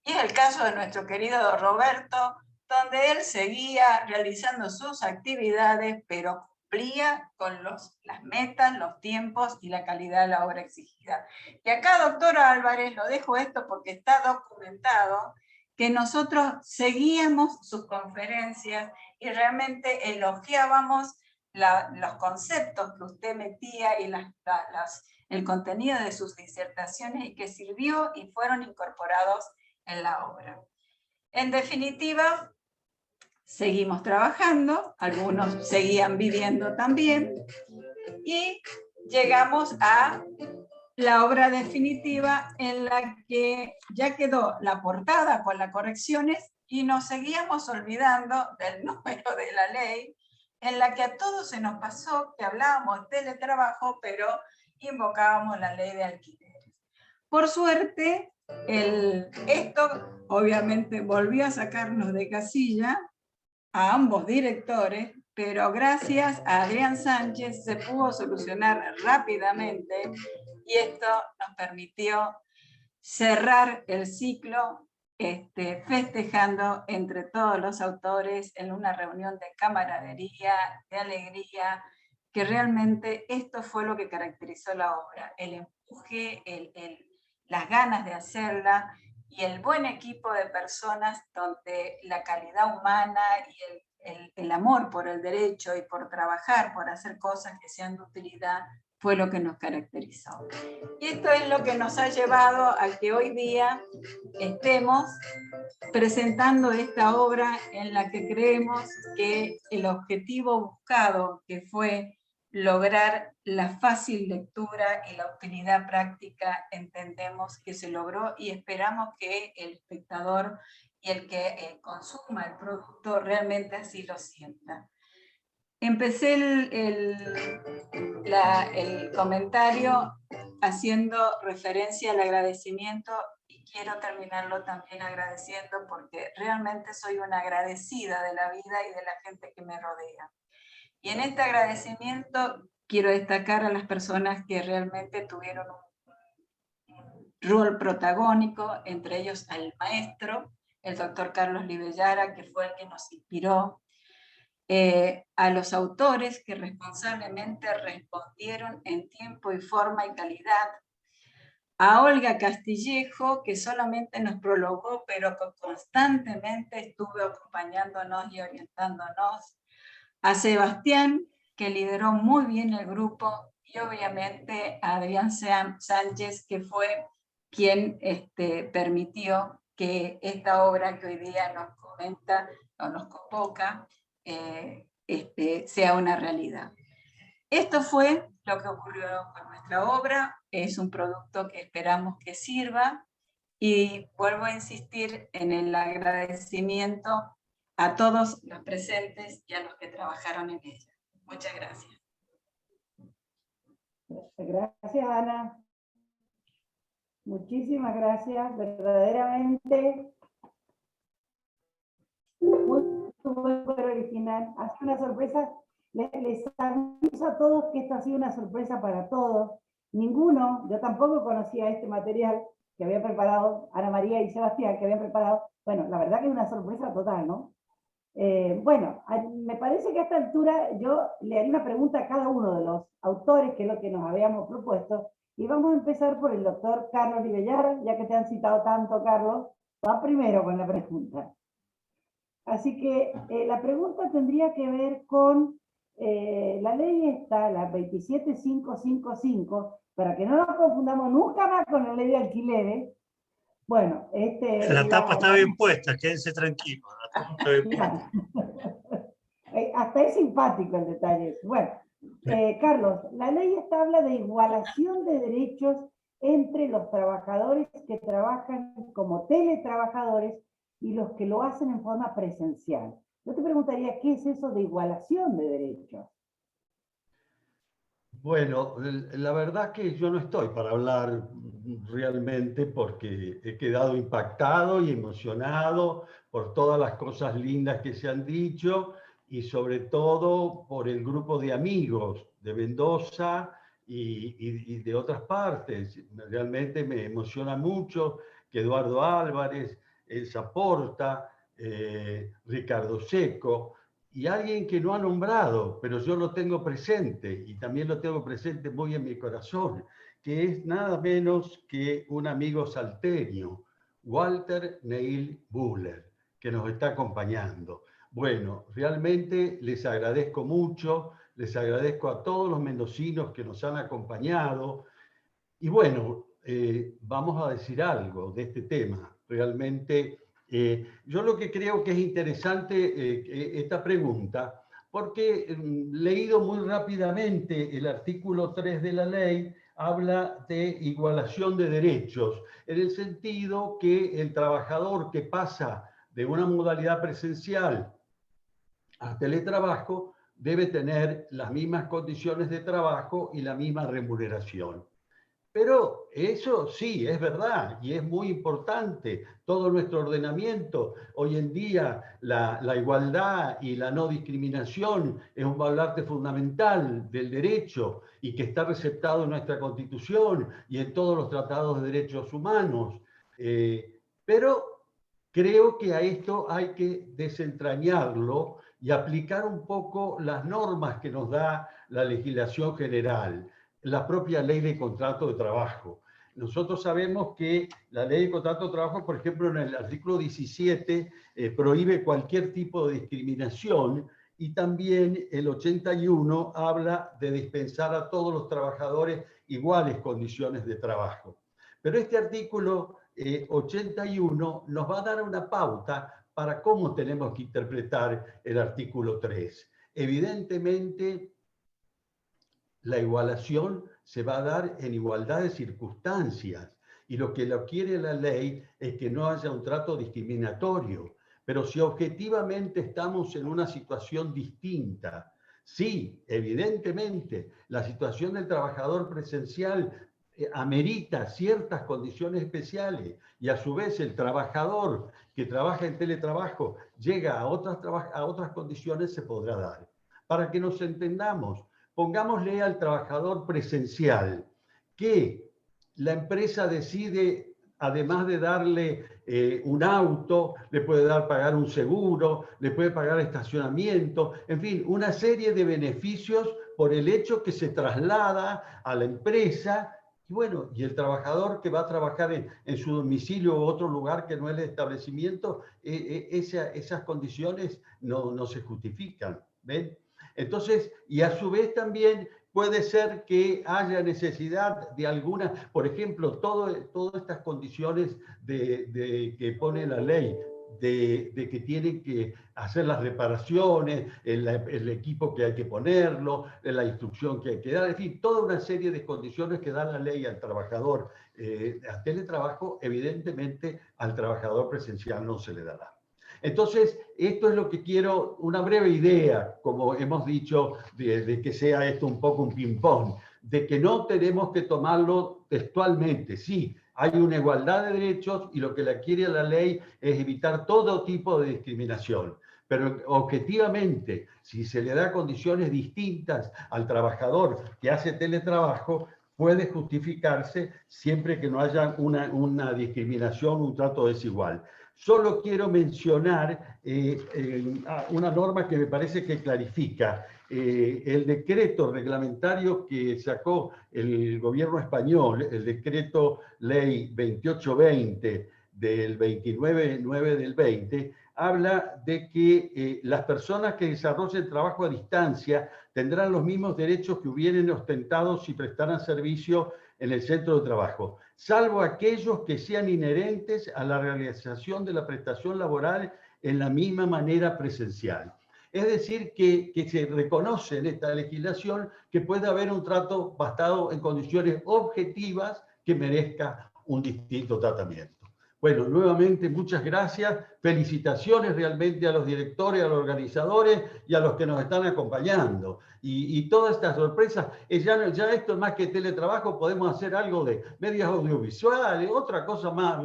Y es el caso de nuestro querido Roberto, donde él seguía realizando sus actividades, pero cumplía con las metas, los tiempos y la calidad de la obra exigida. Y acá, doctora Álvarez, lo dejo esto porque está documentado, que nosotros seguíamos sus conferencias y realmente elogiábamos los conceptos que usted metía y el contenido de sus disertaciones, y que sirvió y fueron incorporados en la obra. En definitiva, seguimos trabajando, algunos seguían viviendo también, y llegamos a la obra definitiva, en la que ya quedó la portada con las correcciones y nos seguíamos olvidando del número de la ley, en la que a todos se nos pasó que hablábamos de teletrabajo, pero invocábamos la ley de alquileres. Por suerte, esto obviamente volvió a sacarnos de casilla a ambos directores, pero gracias a Adrián Sánchez se pudo solucionar rápidamente, y esto nos permitió cerrar el ciclo festejando entre todos los autores en una reunión de camaradería, de alegría, que realmente esto fue lo que caracterizó la obra, el empuje, las ganas de hacerla y el buen equipo de personas donde la calidad humana y el amor por el derecho y por trabajar, por hacer cosas que sean de utilidad, fue lo que nos caracterizó. Y esto es lo que nos ha llevado a que hoy día estemos presentando esta obra, en la que creemos que el objetivo buscado, que fue lograr la fácil lectura y la utilidad práctica, entendemos que se logró, y esperamos que el espectador y el que consuma el producto realmente así lo sienta. Empecé el comentario haciendo referencia al agradecimiento, y quiero terminarlo también agradeciendo, porque realmente soy una agradecida de la vida y de la gente que me rodea. Y en este agradecimiento quiero destacar a las personas que realmente tuvieron un rol protagónico, entre ellos al maestro, el doctor Carlos Livellara, que fue el que nos inspiró, a los autores que responsablemente respondieron en tiempo y forma y calidad, a Olga Castillejo, que solamente nos prologó, pero que constantemente estuvo acompañándonos y orientándonos, a Sebastián, que lideró muy bien el grupo, y obviamente a Adrián Sánchez, que fue quien permitió que esta obra que hoy día nos comenta o nos convoca sea una realidad. Esto fue lo que ocurrió con nuestra obra, es un producto que esperamos que sirva, y vuelvo a insistir en el agradecimiento a todos los presentes y a los que trabajaron en ella. Muchas gracias. Gracias, Ana. Muchísimas gracias, verdaderamente. Muy original. Hace una sorpresa. Les aviso a todos que esto ha sido una sorpresa para todos. Ninguno, yo tampoco conocía este material que había preparado Ana María y Sebastián, que habían preparado. Bueno, la verdad que es una sorpresa total, ¿no? Bueno, me parece que a esta altura yo le haría una pregunta a cada uno de los autores, que es lo que nos habíamos propuesto, y vamos a empezar por el doctor Carlos Livellara, ya que te han citado tanto, Carlos, va primero con la pregunta. Así que la pregunta tendría que ver con la ley esta, la 27555, para que no nos confundamos nunca más con la ley de alquileres. Bueno, la tapa está bien puesta, quédense tranquilos. La tapa está bien puesta. Hasta es simpático el detalle. Bueno, Carlos, la ley esta habla de igualación de derechos entre los trabajadores que trabajan como teletrabajadores y los que lo hacen en forma presencial. Yo te preguntaría, ¿qué es eso de igualación de derechos? Bueno, la verdad que yo no estoy para hablar realmente, porque he quedado impactado y emocionado por todas las cosas lindas que se han dicho, y sobre todo por el grupo de amigos de Mendoza y de otras partes. Realmente me emociona mucho que Eduardo Álvarez, Elsa Porta, Ricardo Seco, y alguien que no ha nombrado, pero yo lo tengo presente, y también lo tengo presente muy en mi corazón, que es nada menos que un amigo salteño, Walter Neil Buller, que nos está acompañando. Bueno, realmente les agradezco mucho, les agradezco a todos los mendocinos que nos han acompañado, y bueno, vamos a decir algo de este tema. Realmente, yo lo que creo que es interesante esta pregunta, porque leído muy rápidamente el artículo 3 de la ley, habla de igualación de derechos, en el sentido que el trabajador que pasa de una modalidad presencial a teletrabajo debe tener las mismas condiciones de trabajo y la misma remuneración. Pero eso sí, es verdad, y es muy importante. Todo nuestro ordenamiento, hoy en día, la igualdad y la no discriminación es un baluarte fundamental del derecho, y que está receptado en nuestra Constitución y en todos los tratados de derechos humanos. Pero creo que a esto hay que desentrañarlo y aplicar un poco las normas que nos da la legislación general, la propia ley de contrato de trabajo. Nosotros sabemos que la ley de contrato de trabajo, por ejemplo, en el artículo 17, prohíbe cualquier tipo de discriminación, y también el 81 habla de dispensar a todos los trabajadores iguales condiciones de trabajo. Pero este artículo 81 nos va a dar una pauta para cómo tenemos que interpretar el artículo 3. Evidentemente, la igualación se va a dar en igualdad de circunstancias, y lo que lo quiere la ley es que no haya un trato discriminatorio. Pero si objetivamente estamos en una situación distinta, sí, evidentemente, la situación del trabajador presencial amerita ciertas condiciones especiales, y a su vez el trabajador que trabaja en teletrabajo llega a otras condiciones, se podrá dar. Para que nos entendamos, pongámosle al trabajador presencial que la empresa decide, además de darle un auto, le puede pagar un seguro, le puede pagar estacionamiento, en fin, una serie de beneficios por el hecho que se traslada a la empresa. Y bueno, y el trabajador que va a trabajar en su domicilio o otro lugar que no es el establecimiento, esas condiciones no se justifican, ¿ven? Entonces, y a su vez también puede ser que haya necesidad de alguna, por ejemplo, todas estas condiciones que pone la ley, de que tienen que hacer las reparaciones, el equipo que hay que ponerlo, la instrucción que hay que dar, en fin, toda una serie de condiciones que da la ley al trabajador a teletrabajo, evidentemente al trabajador presencial no se le dará. Entonces, esto es lo que quiero, una breve idea, como hemos dicho, de que sea esto un poco un ping-pong, de que no tenemos que tomarlo textualmente. Sí, hay una igualdad de derechos y lo que la quiere la ley es evitar todo tipo de discriminación. Pero objetivamente, si se le da condiciones distintas al trabajador que hace teletrabajo, puede justificarse siempre que no haya una discriminación, un trato desigual. Solo quiero mencionar una norma que me parece que clarifica. El decreto reglamentario que sacó el gobierno español, el decreto ley 2820 del 29/9 del 20, habla de que las personas que desarrollen trabajo a distancia tendrán los mismos derechos que hubieran ostentado si prestaran servicio en el centro de trabajo, salvo aquellos que sean inherentes a la realización de la prestación laboral en la misma manera presencial. Es decir, que se reconoce en esta legislación que puede haber un trato basado en condiciones objetivas que merezca un distinto tratamiento. Bueno, nuevamente muchas gracias, felicitaciones realmente a los directores, a los organizadores y a los que nos están acompañando. Y todas estas sorpresas, ya esto es más que teletrabajo, podemos hacer algo de medios audiovisuales, otra cosa más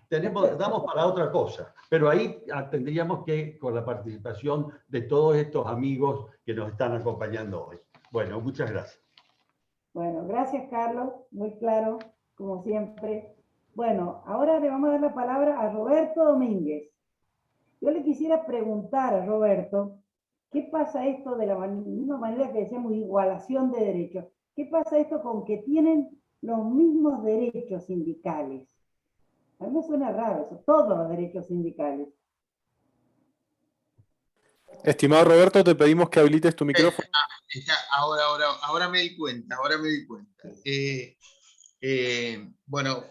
damos para otra cosa. Pero ahí tendríamos que, con la participación de todos estos amigos que nos están acompañando hoy. Bueno, muchas gracias. Bueno, gracias Carlos, muy claro, como siempre. Bueno, ahora le vamos a dar la palabra a Roberto Domínguez. Yo le quisiera preguntar a Roberto, ¿qué pasa esto de la misma manera que decíamos igualación de derechos? ¿Qué pasa esto con que tienen los mismos derechos sindicales? A mí me suena raro eso, todos los derechos sindicales. Estimado Roberto, te pedimos que habilites tu micrófono. Ahora me di cuenta, bueno,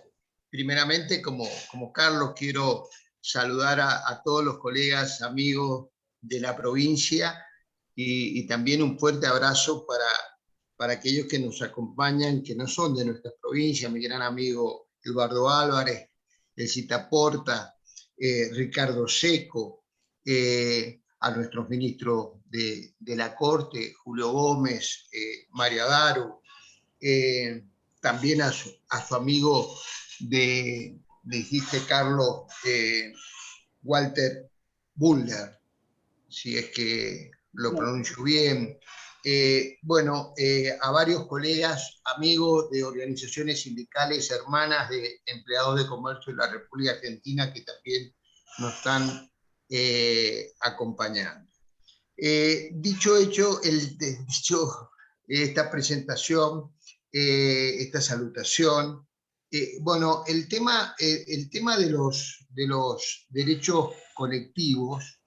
primeramente, como Carlos, quiero saludar a todos los colegas, amigos de la provincia y también un fuerte abrazo para aquellos que nos acompañan, que no son de nuestra provincia, mi gran amigo Eduardo Álvarez, el Citaporta, Ricardo Seco, a nuestros ministros de la Corte, Julio Gómez, Mario Adaro, también a su amigo dijiste Carlos, Walter Buller, si es que lo pronuncio bien. A varios colegas, amigos de organizaciones sindicales, hermanas de empleados de comercio de la República Argentina que también nos están acompañando. Dicho esta presentación, esta salutación, el tema de los derechos colectivos,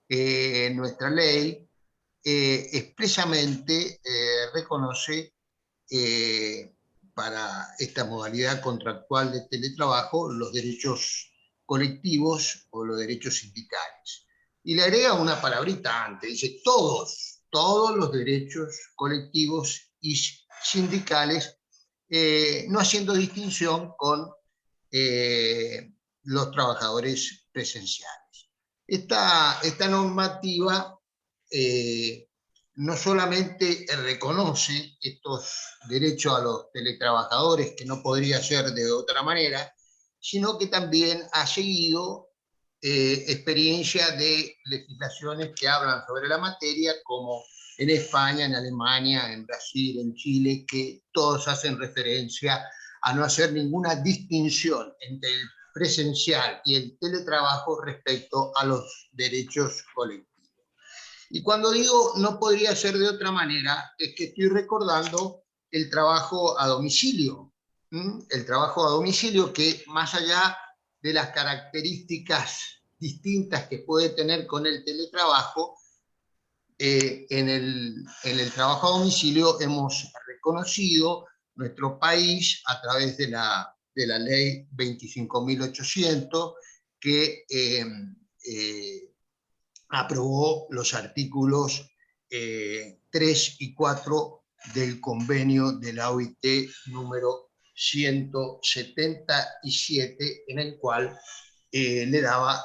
nuestra ley expresamente reconoce para esta modalidad contractual de teletrabajo los derechos colectivos o los derechos sindicales. Y le agrega una palabrita antes, dice todos los derechos colectivos y sindicales, no haciendo distinción con los trabajadores presenciales. Esta normativa no solamente reconoce estos derechos a los teletrabajadores, que no podría ser de otra manera, sino que también ha seguido experiencia de legislaciones que hablan sobre la materia, como en España, en Alemania, en Brasil, en Chile, que todos hacen referencia a no hacer ninguna distinción entre el presencial y el teletrabajo respecto a los derechos colectivos. Y cuando digo no podría ser de otra manera, es que estoy recordando el trabajo a domicilio. El trabajo a domicilio que, más allá de las características distintas que puede tener con el teletrabajo, en el trabajo a domicilio hemos reconocido nuestro país a través de la ley 25.800 que aprobó los artículos 3 y 4 del convenio de la OIT número 177, en el cual le daba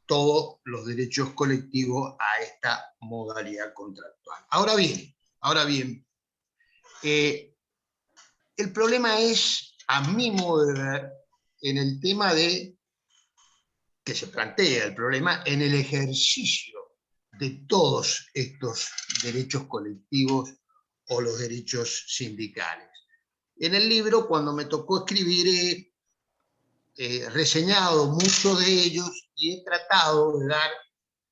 todos los derechos colectivos a esta modalidad contractual. Ahora bien, el problema es, a mi modo de ver, en el tema de que se plantea el problema en el ejercicio de todos estos derechos colectivos o los derechos sindicales. En el libro, cuando me tocó escribir, he reseñado muchos de ellos y he tratado de dar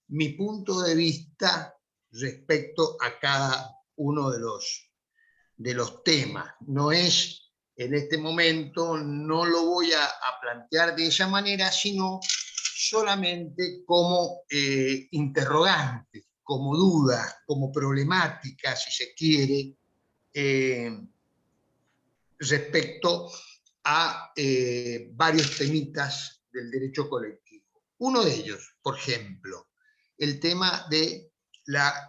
mi punto de vista respecto a cada uno de los temas. No es, en este momento, no lo voy a plantear de esa manera, sino solamente como interrogante, como duda, como problemática, si se quiere, respecto a varios temitas del derecho colectivo. Uno de ellos, por ejemplo, el tema de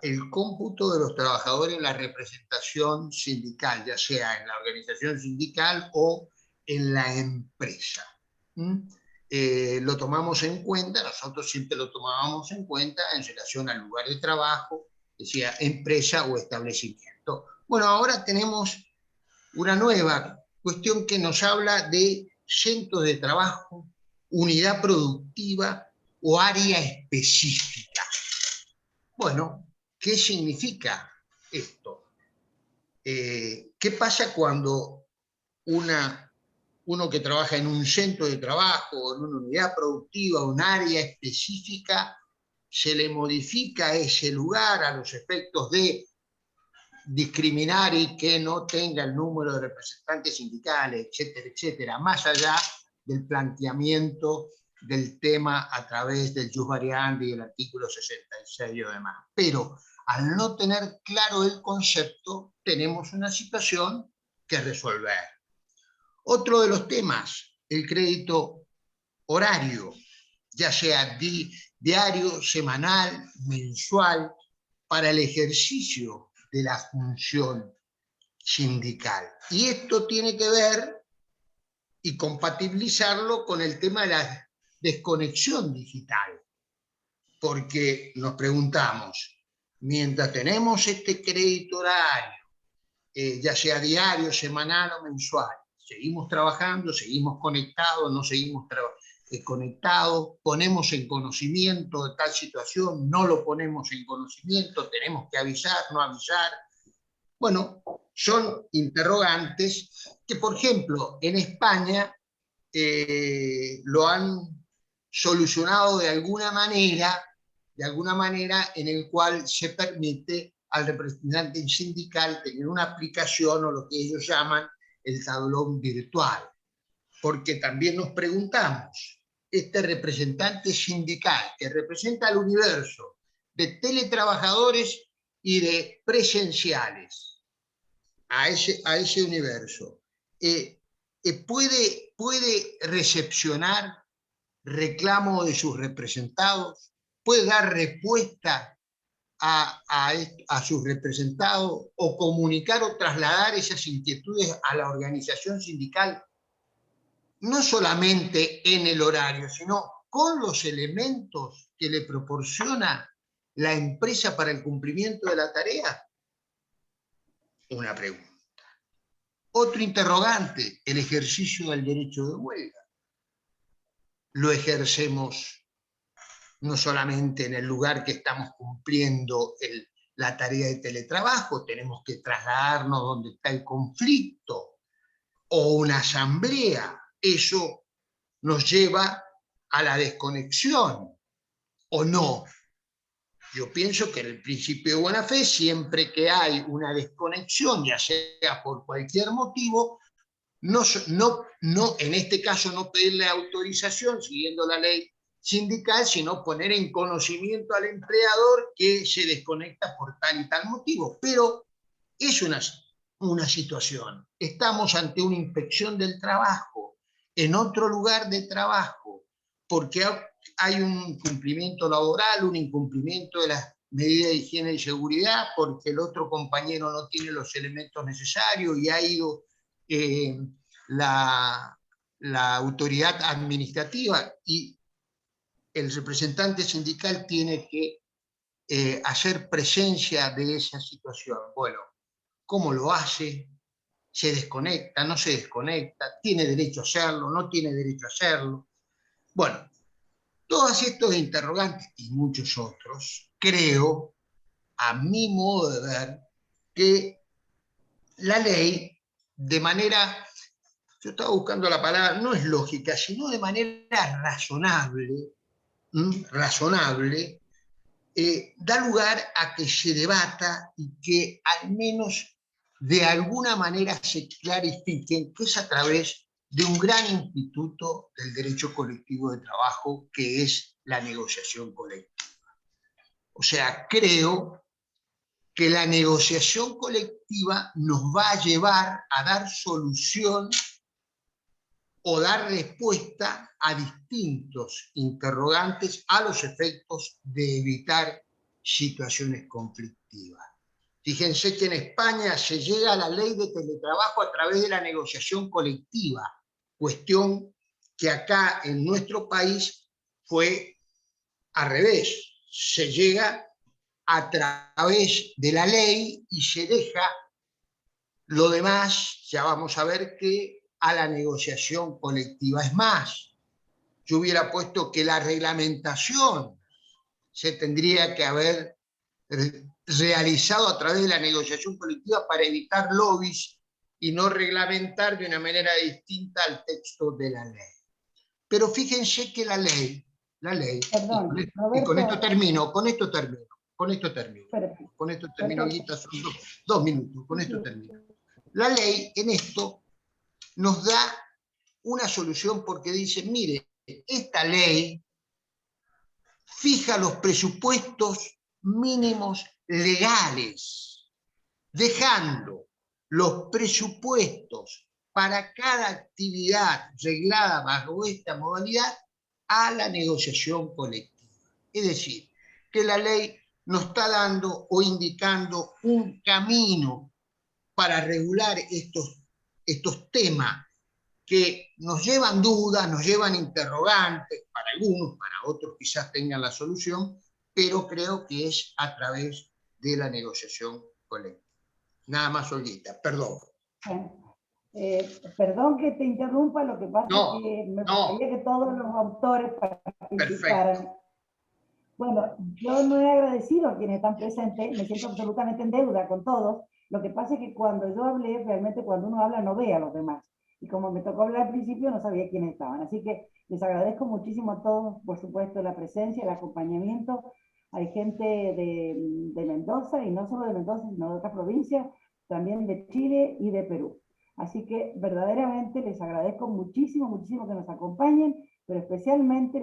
el cómputo de los trabajadores en la representación sindical, ya sea en la organización sindical o en la empresa. Lo tomamos en cuenta, nosotros siempre lo tomábamos en cuenta en relación al lugar de trabajo, decía empresa o establecimiento. Bueno, ahora tenemos una nueva cuestión que nos habla de centros de trabajo, unidad productiva o área específica. Bueno, ¿qué significa esto? ¿Qué pasa cuando uno que trabaja en un centro de trabajo, en una unidad productiva, un área específica, se le modifica ese lugar a los efectos de discriminar y que no tenga el número de representantes sindicales, etcétera, etcétera, más allá del planteamiento del tema a través del jus variandi y el artículo 66 y demás? Pero al no tener claro el concepto, tenemos una situación que resolver. Otro de los temas, el crédito horario, ya sea diario, semanal, mensual, para el ejercicio de la función sindical. Y esto tiene que ver y compatibilizarlo con el tema de la desconexión digital, porque nos preguntamos, mientras tenemos este crédito horario, ya sea diario, semanal o mensual, seguimos trabajando, seguimos conectados, no seguimos conectados, ponemos en conocimiento de tal situación, no lo ponemos en conocimiento, tenemos que avisar, no avisar. Bueno, son interrogantes que, por ejemplo, en España lo han solucionado de alguna manera en el cual se permite al representante sindical tener una aplicación o lo que ellos llaman el tablón virtual. Porque también nos preguntamos, este representante sindical que representa al universo de teletrabajadores y de presenciales, a ese universo, puede recepcionar reclamo de sus representados, puede dar respuesta a sus representados o comunicar o trasladar esas inquietudes a la organización sindical, no solamente en el horario, sino con los elementos que le proporciona la empresa para el cumplimiento de la tarea. Una pregunta. Otro interrogante, el ejercicio del derecho de huelga. Lo ejercemos no solamente en el lugar que estamos cumpliendo la tarea de teletrabajo, tenemos que trasladarnos donde está el conflicto, o una asamblea, eso nos lleva a la desconexión, ¿o no? Yo pienso que en el principio de buena fe, siempre que hay una desconexión, ya sea por cualquier motivo, no, en este caso no pedirle autorización siguiendo la ley sindical, sino poner en conocimiento al empleador que se desconecta por tal y tal motivo. Pero es una situación. Estamos ante una inspección del trabajo, en otro lugar de trabajo, porque hay un incumplimiento laboral, un incumplimiento de las medidas de higiene y seguridad, porque el otro compañero no tiene los elementos necesarios y ha ido la autoridad administrativa y el representante sindical tiene que hacer presencia de esa situación. Bueno, ¿cómo lo hace? ¿Se desconecta? ¿No se desconecta? ¿Tiene derecho a hacerlo? ¿No tiene derecho a hacerlo? Bueno, todos estos interrogantes y muchos otros, creo, a mi modo de ver, que la ley, de manera, yo estaba buscando la palabra, no es lógica, sino de manera razonable, da lugar a que se debata y que al menos de alguna manera se clarifiquen, que es a través de un gran instituto del derecho colectivo de trabajo, que es la negociación colectiva. O sea, creo que la negociación colectiva nos va a llevar a dar solución o dar respuesta a distintos interrogantes a los efectos de evitar situaciones conflictivas. Fíjense que en España se llega a la ley de teletrabajo a través de la negociación colectiva, cuestión que acá en nuestro país fue al revés. Se llega a través de la ley y se deja lo demás, ya vamos a ver, que a la negociación colectiva. Es más, yo hubiera puesto que la reglamentación se tendría que haber realizado a través de la negociación colectiva para evitar lobbies y no reglamentar de una manera distinta al texto de la ley. Pero fíjense que la ley, Perdón, y con esto termino, Perfecto. Guita, son 2 minutos, con esto termino. La ley en esto nos da una solución porque dice, mire, esta ley fija los presupuestos mínimos legales, dejando los presupuestos para cada actividad reglada bajo esta modalidad a la negociación colectiva. Es decir, que la ley nos está dando o indicando un camino para regular estos temas que nos llevan dudas, nos llevan interrogantes, para algunos, para otros quizás tengan la solución, pero creo que es a través de la negociación colectiva. Nada más, Olguita, perdón. Perdón que te interrumpa, lo que pasa es que me gustaría que todos los autores participaran. Perfecto. Bueno, yo no he agradecido a quienes están presentes, me siento absolutamente en deuda con todos. Lo que pasa es que cuando yo hablé, realmente cuando uno habla no ve a los demás. Y como me tocó hablar al principio, no sabía quiénes estaban. Así que les agradezco muchísimo a todos, por supuesto, la presencia, el acompañamiento. Hay gente de Mendoza, y no solo de Mendoza, sino de otras provincias, también de Chile y de Perú. Así que verdaderamente les agradezco muchísimo, muchísimo que nos acompañen, pero especialmente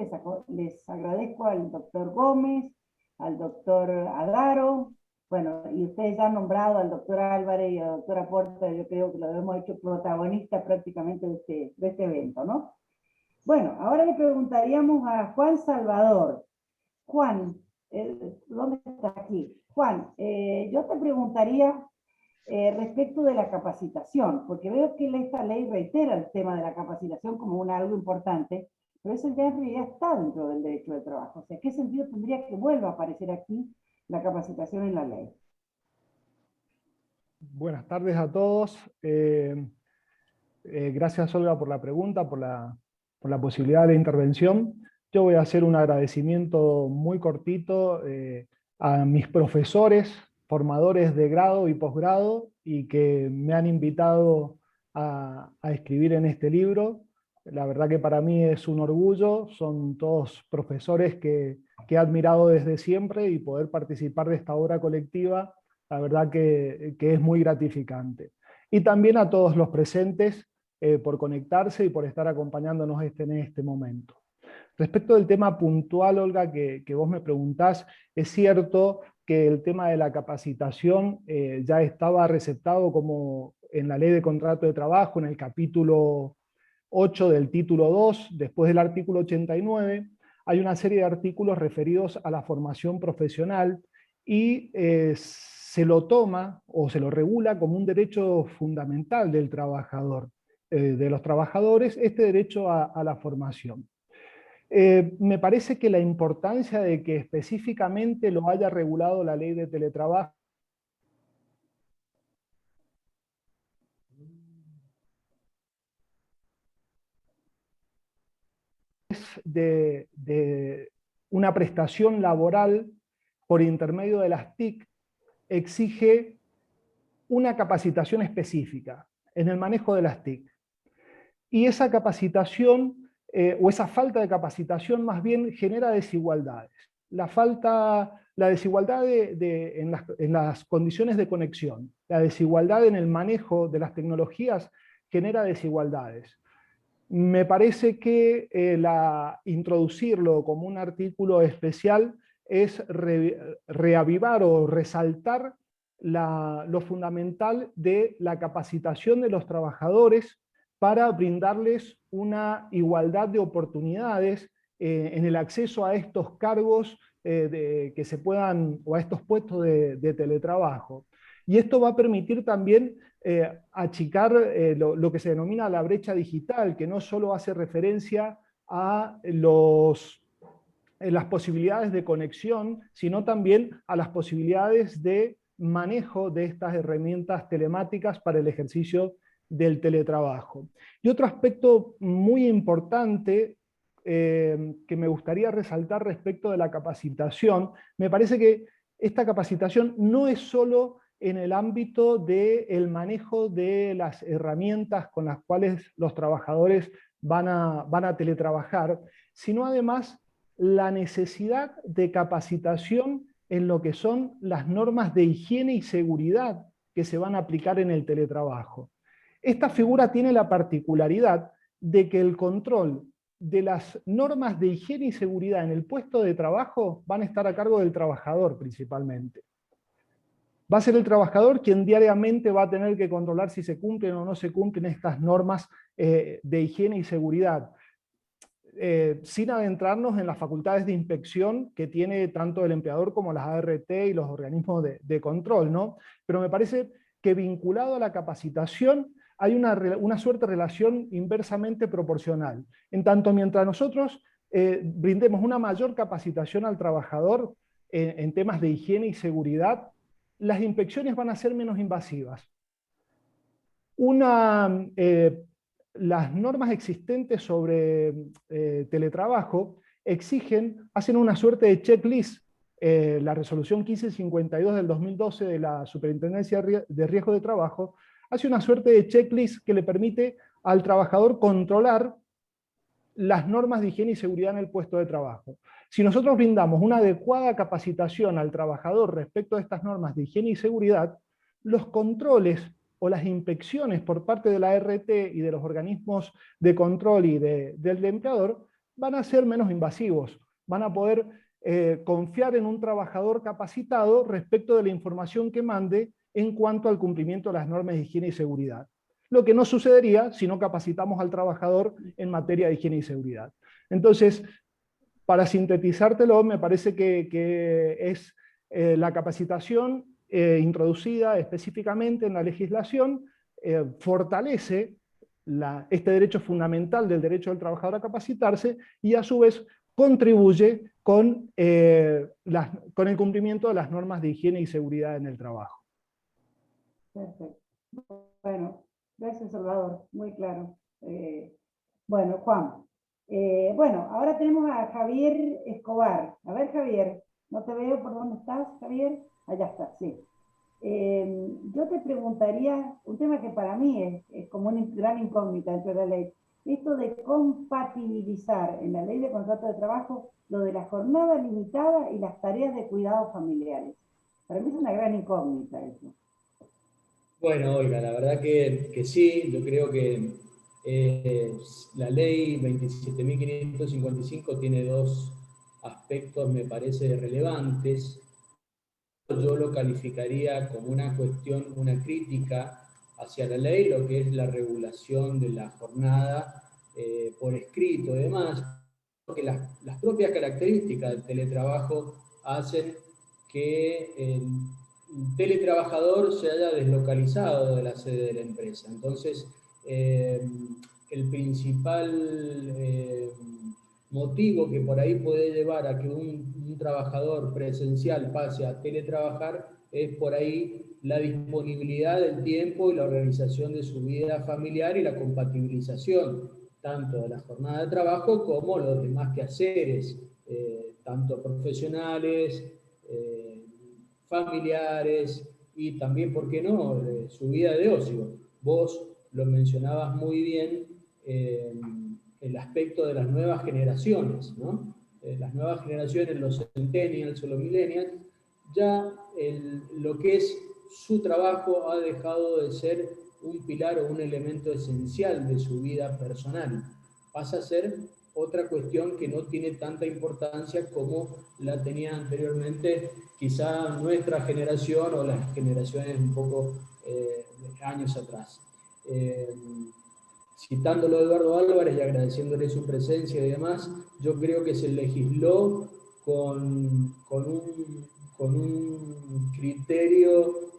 les agradezco al doctor Gómez, al doctor Adaro, bueno, y ustedes ya han nombrado al doctor Álvarez y a la doctora Porta, yo creo que lo hemos hecho protagonista prácticamente de este evento, ¿no? Bueno, ahora le preguntaríamos a Juan Salvador. Juan, ¿dónde estás aquí? Juan, yo te preguntaría respecto de la capacitación, porque veo que esta ley reitera el tema de la capacitación como algo importante, pero eso ya en realidad está dentro del derecho de trabajo. O sea, ¿qué sentido tendría que vuelva a aparecer aquí la capacitación en la ley? Buenas tardes a todos. Gracias, Olga, por la pregunta, por la posibilidad de intervención. Yo voy a hacer un agradecimiento muy cortito a mis profesores, formadores de grado y posgrado y que me han invitado a escribir en este libro. La verdad que para mí es un orgullo, son todos profesores que he admirado desde siempre, y poder participar de esta obra colectiva, la verdad que es muy gratificante. Y también a todos los presentes por conectarse y por estar acompañándonos en este momento. Respecto del tema puntual, Olga, que vos me preguntás, es cierto que el tema de la capacitación ya estaba receptado como en la Ley de Contrato de Trabajo, en el capítulo 8 del título 2, después del artículo 89, hay una serie de artículos referidos a la formación profesional y se lo toma o se lo regula como un derecho fundamental del trabajador, de los trabajadores, este derecho a la formación. Me parece que la importancia de que específicamente lo haya regulado la ley de teletrabajo de una prestación laboral por intermedio de las TIC exige una capacitación específica en el manejo de las TIC. Y esa capacitación o esa falta de capacitación más bien genera desigualdades. La desigualdad en las condiciones de conexión, la desigualdad en el manejo de las tecnologías genera desigualdades. Me parece que introducirlo como un artículo especial es reavivar o resaltar lo fundamental de la capacitación de los trabajadores para brindarles una igualdad de oportunidades en el acceso a estos cargos que se puedan, o a estos puestos de teletrabajo. Y esto va a permitir también achicar lo que se denomina la brecha digital, que no solo hace referencia a las posibilidades de conexión, sino también a las posibilidades de manejo de estas herramientas telemáticas para el ejercicio del teletrabajo. Y otro aspecto muy importante que me gustaría resaltar respecto de la capacitación, me parece que esta capacitación no es solo en el ámbito del manejo de las herramientas con las cuales los trabajadores van a teletrabajar, sino además la necesidad de capacitación en lo que son las normas de higiene y seguridad que se van a aplicar en el teletrabajo. Esta figura tiene la particularidad de que el control de las normas de higiene y seguridad en el puesto de trabajo van a estar a cargo del trabajador principalmente. Va a ser el trabajador quien diariamente va a tener que controlar si se cumplen o no se cumplen estas normas de higiene y seguridad, sin adentrarnos en las facultades de inspección que tiene tanto el empleador como las ART y los organismos de control, ¿no? Pero me parece que vinculado a la capacitación hay una suerte de relación inversamente proporcional. En tanto, mientras nosotros brindemos una mayor capacitación al trabajador en temas de higiene y seguridad, las inspecciones van a ser menos invasivas. Las normas existentes sobre teletrabajo hacen una suerte de checklist. La resolución 1552 del 2012 de la Superintendencia de Riesgo de Trabajo hace una suerte de checklist que le permite al trabajador controlar las normas de higiene y seguridad en el puesto de trabajo. Si nosotros brindamos una adecuada capacitación al trabajador respecto a estas normas de higiene y seguridad, los controles o las inspecciones por parte de la ART y de los organismos de control y del empleador van a ser menos invasivos, van a poder confiar en un trabajador capacitado respecto de la información que mande en cuanto al cumplimiento de las normas de higiene y seguridad. Lo que no sucedería si no capacitamos al trabajador en materia de higiene y seguridad. Entonces, para sintetizártelo, me parece que es la capacitación introducida específicamente en la legislación, fortalece este derecho fundamental del derecho del trabajador a capacitarse y a su vez contribuye con el cumplimiento de las normas de higiene y seguridad en el trabajo. Perfecto. Bueno, gracias Salvador, muy claro. Bueno, Juan. Bueno, ahora tenemos a Javier Escobar. A ver, Javier, no te veo por dónde estás, Javier. Allá está, sí. Yo te preguntaría, un tema que para mí es como una gran incógnita dentro de la ley, esto de compatibilizar en la ley de contrato de trabajo lo de la jornada limitada y las tareas de cuidados familiares. Para mí es una gran incógnita eso. Bueno, Olga, la verdad que sí, yo creo que la ley 27.555 tiene dos aspectos, me parece, relevantes. Yo lo calificaría como una cuestión, una crítica hacia la ley, lo que es la regulación de la jornada por escrito y demás, porque las propias características del teletrabajo hacen que el teletrabajador se haya deslocalizado de la sede de la empresa. Entonces, el principal motivo que por ahí puede llevar a que un trabajador presencial pase a teletrabajar es por ahí la disponibilidad del tiempo y la organización de su vida familiar y la compatibilización tanto de la jornada de trabajo como los demás quehaceres, tanto profesionales, familiares y también, ¿por qué no?, su vida de ocio. Vos lo mencionabas muy bien, el aspecto de las nuevas generaciones, ¿no? Las nuevas generaciones, los centennials o los millennials, ya lo que es su trabajo ha dejado de ser un pilar o un elemento esencial de su vida personal. Pasa a ser otra cuestión que no tiene tanta importancia como la tenía anteriormente quizá nuestra generación o las generaciones un poco años atrás. Citándolo a Eduardo Álvarez y agradeciéndole su presencia y demás, yo creo que se legisló con un criterio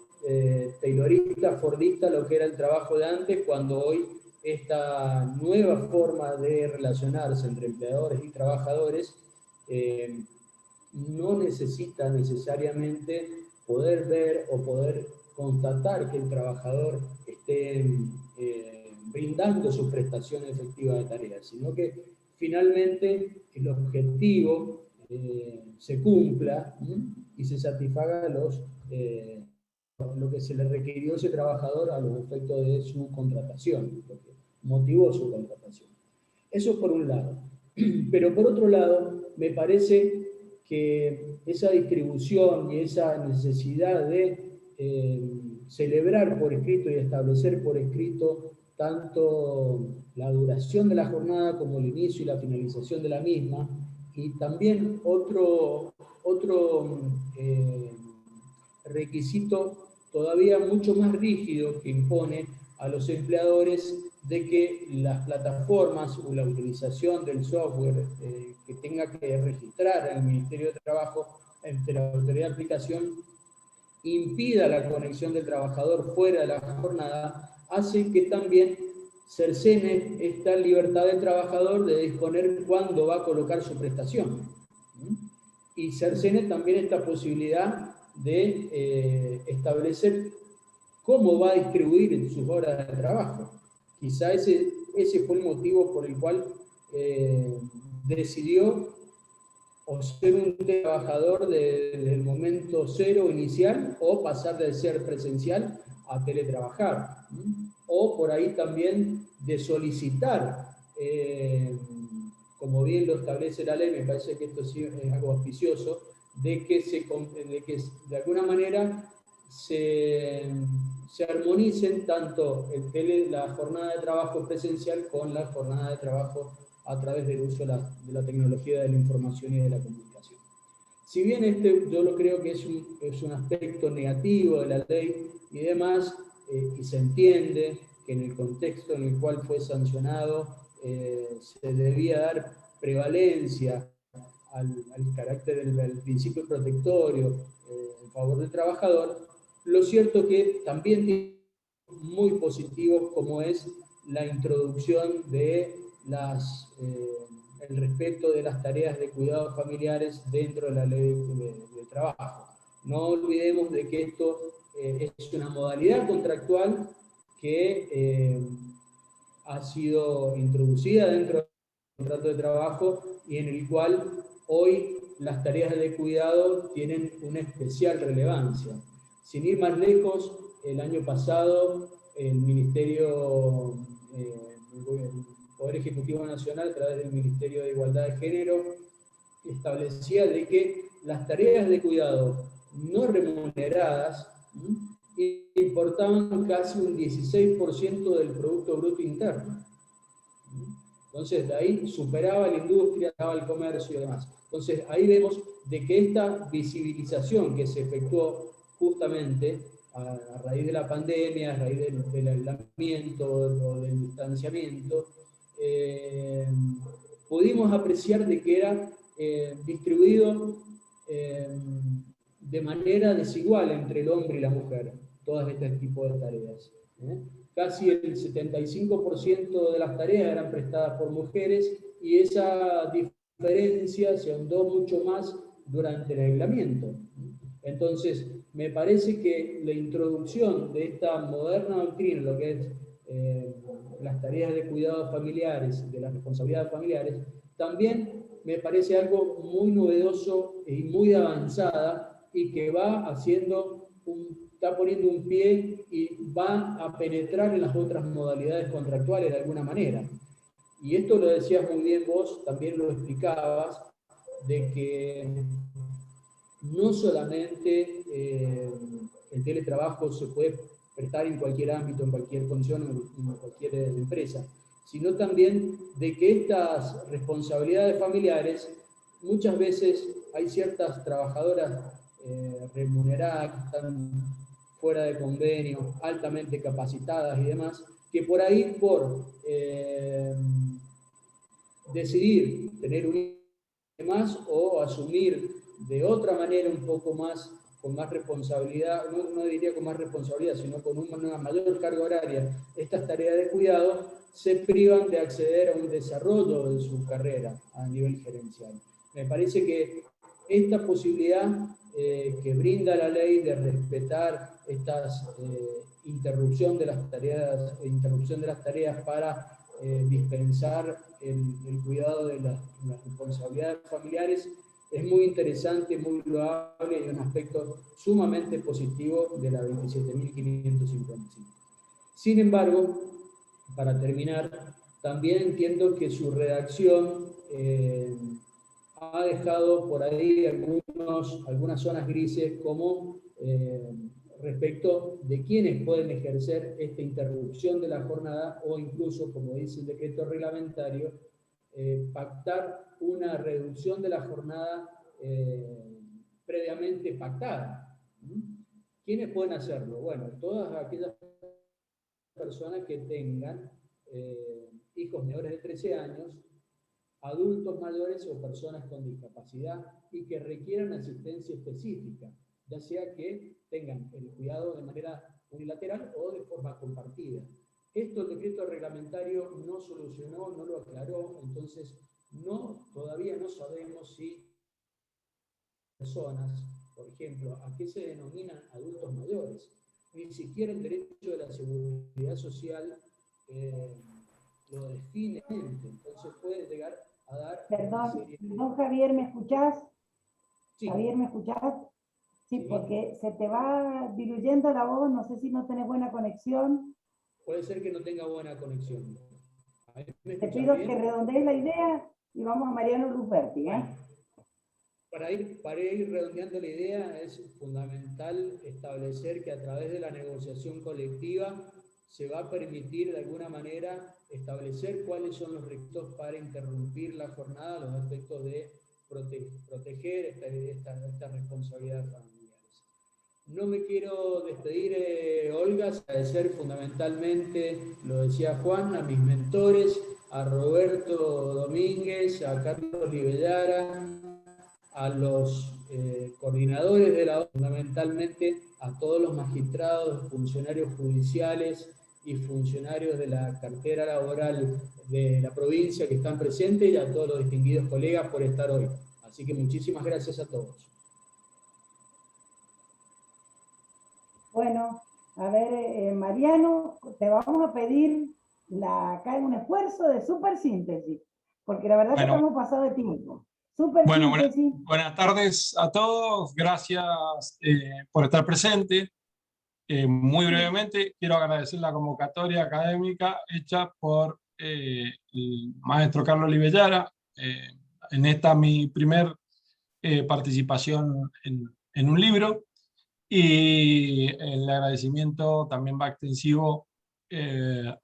taylorista, fordista, lo que era el trabajo de antes, cuando hoy esta nueva forma de relacionarse entre empleadores y trabajadores no necesita necesariamente poder ver o poder constatar que el trabajador esté brindando su prestación efectiva de tareas, sino que finalmente el objetivo se cumpla y se satisfaga lo que se le requirió a ese trabajador a los efectos de su contratación, lo que motivó su contratación. Eso por un lado. Pero por otro lado, me parece que esa distribución y esa necesidad de celebrar por escrito y establecer por escrito tanto la duración de la jornada como el inicio y la finalización de la misma, y también otro requisito todavía mucho más rígido que impone a los empleadores de que las plataformas o la utilización del software que tenga que registrar el Ministerio de Trabajo entre la autoridad de aplicación impida la conexión del trabajador fuera de la jornada, hace que también cercene esta libertad del trabajador de disponer cuándo va a colocar su prestación. Y cercene también esta posibilidad de establecer cómo va a distribuir sus horas de trabajo. Quizá ese fue el motivo por el cual decidió o ser un trabajador desde el momento cero inicial o pasar de ser presencial a teletrabajar. O por ahí también de solicitar, como bien lo establece la ley, me parece que esto sí es algo auspicioso, de que de alguna manera se armonicen tanto la jornada de trabajo presencial con la jornada de trabajo a través del uso de la tecnología de la información y de la comunicación. Si bien yo lo creo que es un aspecto negativo de la ley y demás, y se entiende que en el contexto en el cual fue sancionado se debía dar prevalencia al carácter del principio protectorio en favor del trabajador, lo cierto que también tiene muy positivos como es la introducción de el respeto de las tareas de cuidados familiares dentro de la ley de trabajo. No olvidemos de que esto es una modalidad contractual que ha sido introducida dentro del contrato de trabajo y en el cual hoy las tareas de cuidado tienen una especial relevancia. Sin ir más lejos, el año pasado el Ministerio, el Poder Ejecutivo Nacional, a través del Ministerio de Igualdad de Género, establecía de que las tareas de cuidado no remuneradas importaban casi un 16% del Producto Bruto Interno. Entonces, de ahí superaba la industria, superaba el comercio y demás. Entonces, ahí vemos de que esta visibilización que se efectuó justamente a raíz de la pandemia, a raíz del aislamiento o del distanciamiento, pudimos apreciar de que era distribuido de manera desigual entre el hombre y la mujer, todas este tipo de tareas. Casi el 75% de las tareas eran prestadas por mujeres y esa diferencia se ahondó mucho más durante el aislamiento. Entonces, me parece que la introducción de esta moderna doctrina, lo que es las tareas de cuidados familiares, de las responsabilidades familiares, también me parece algo muy novedoso y muy avanzada y que va haciendo está poniendo un pie y va a penetrar en las otras modalidades contractuales de alguna manera. Y esto lo decías muy bien vos, también lo explicabas, de que no solamente el teletrabajo se puede prestar en cualquier ámbito, en cualquier condición, en cualquier empresa, sino también de que estas responsabilidades familiares, muchas veces hay ciertas trabajadoras remuneradas que están fuera de convenio, altamente capacitadas y demás, que por ahí por decidir tener un hijo más o asumir de otra manera un poco más, con más responsabilidad, no diría con más responsabilidad, sino con una mayor carga horaria, estas tareas de cuidado, se privan de acceder a un desarrollo de su carrera a nivel gerencial. Me parece que esta posibilidad que brinda la ley de respetar estas interrupción de las tareas para dispensar el cuidado de las responsabilidades familiares es muy interesante, muy loable y un aspecto sumamente positivo de la 27.555. Sin embargo, para terminar, también entiendo que su redacción ha dejado por ahí algunas zonas grises como respecto de quiénes pueden ejercer esta interrupción de la jornada o incluso, como dice el decreto reglamentario, pactar una reducción de la jornada previamente pactada. ¿Quiénes pueden hacerlo? Bueno, todas aquellas personas que tengan hijos menores de 13 años, adultos mayores o personas con discapacidad y que requieran asistencia específica, ya sea que tengan el cuidado de manera unilateral o de forma compartida. Esto el decreto reglamentario no solucionó, no lo aclaró, entonces todavía no sabemos si personas, por ejemplo, ¿a qué se denominan adultos mayores? Ni siquiera el derecho de la seguridad social lo define, entonces puede llegar a dar... Perdón, Javier, ¿me escuchás? Sí. Javier, ¿me escuchás? Sí, porque se te va diluyendo la voz, no sé si no tenés buena conexión. Puede ser que no tenga buena conexión. Te pido que redondees la idea y vamos a Mariano Luperti. Para ir redondeando la idea, es fundamental establecer que a través de la negociación colectiva se va a permitir de alguna manera establecer cuáles son los requisitos para interrumpir la jornada, los aspectos de proteger esta responsabilidad familiar. No me quiero despedir, Olga, agradecer fundamentalmente, lo decía Juan, a mis mentores, a Roberto Domínguez, a Carlos Libellara, a los coordinadores de la obra, fundamentalmente a todos los magistrados, funcionarios judiciales y funcionarios de la cartera laboral de la provincia que están presentes y a todos los distinguidos colegas por estar hoy. Así que muchísimas gracias a todos. Bueno, a ver, Mariano, te vamos a pedir acá un esfuerzo de súper síntesis, porque la verdad que estamos pasados de tiempo. Súper Bueno, síntesis. buenas tardes a todos. Gracias por estar presente. Muy brevemente, quiero agradecer la convocatoria académica hecha por el maestro Carlos Libellara. En esta mi primer participación en un libro. Y el agradecimiento también va extensivo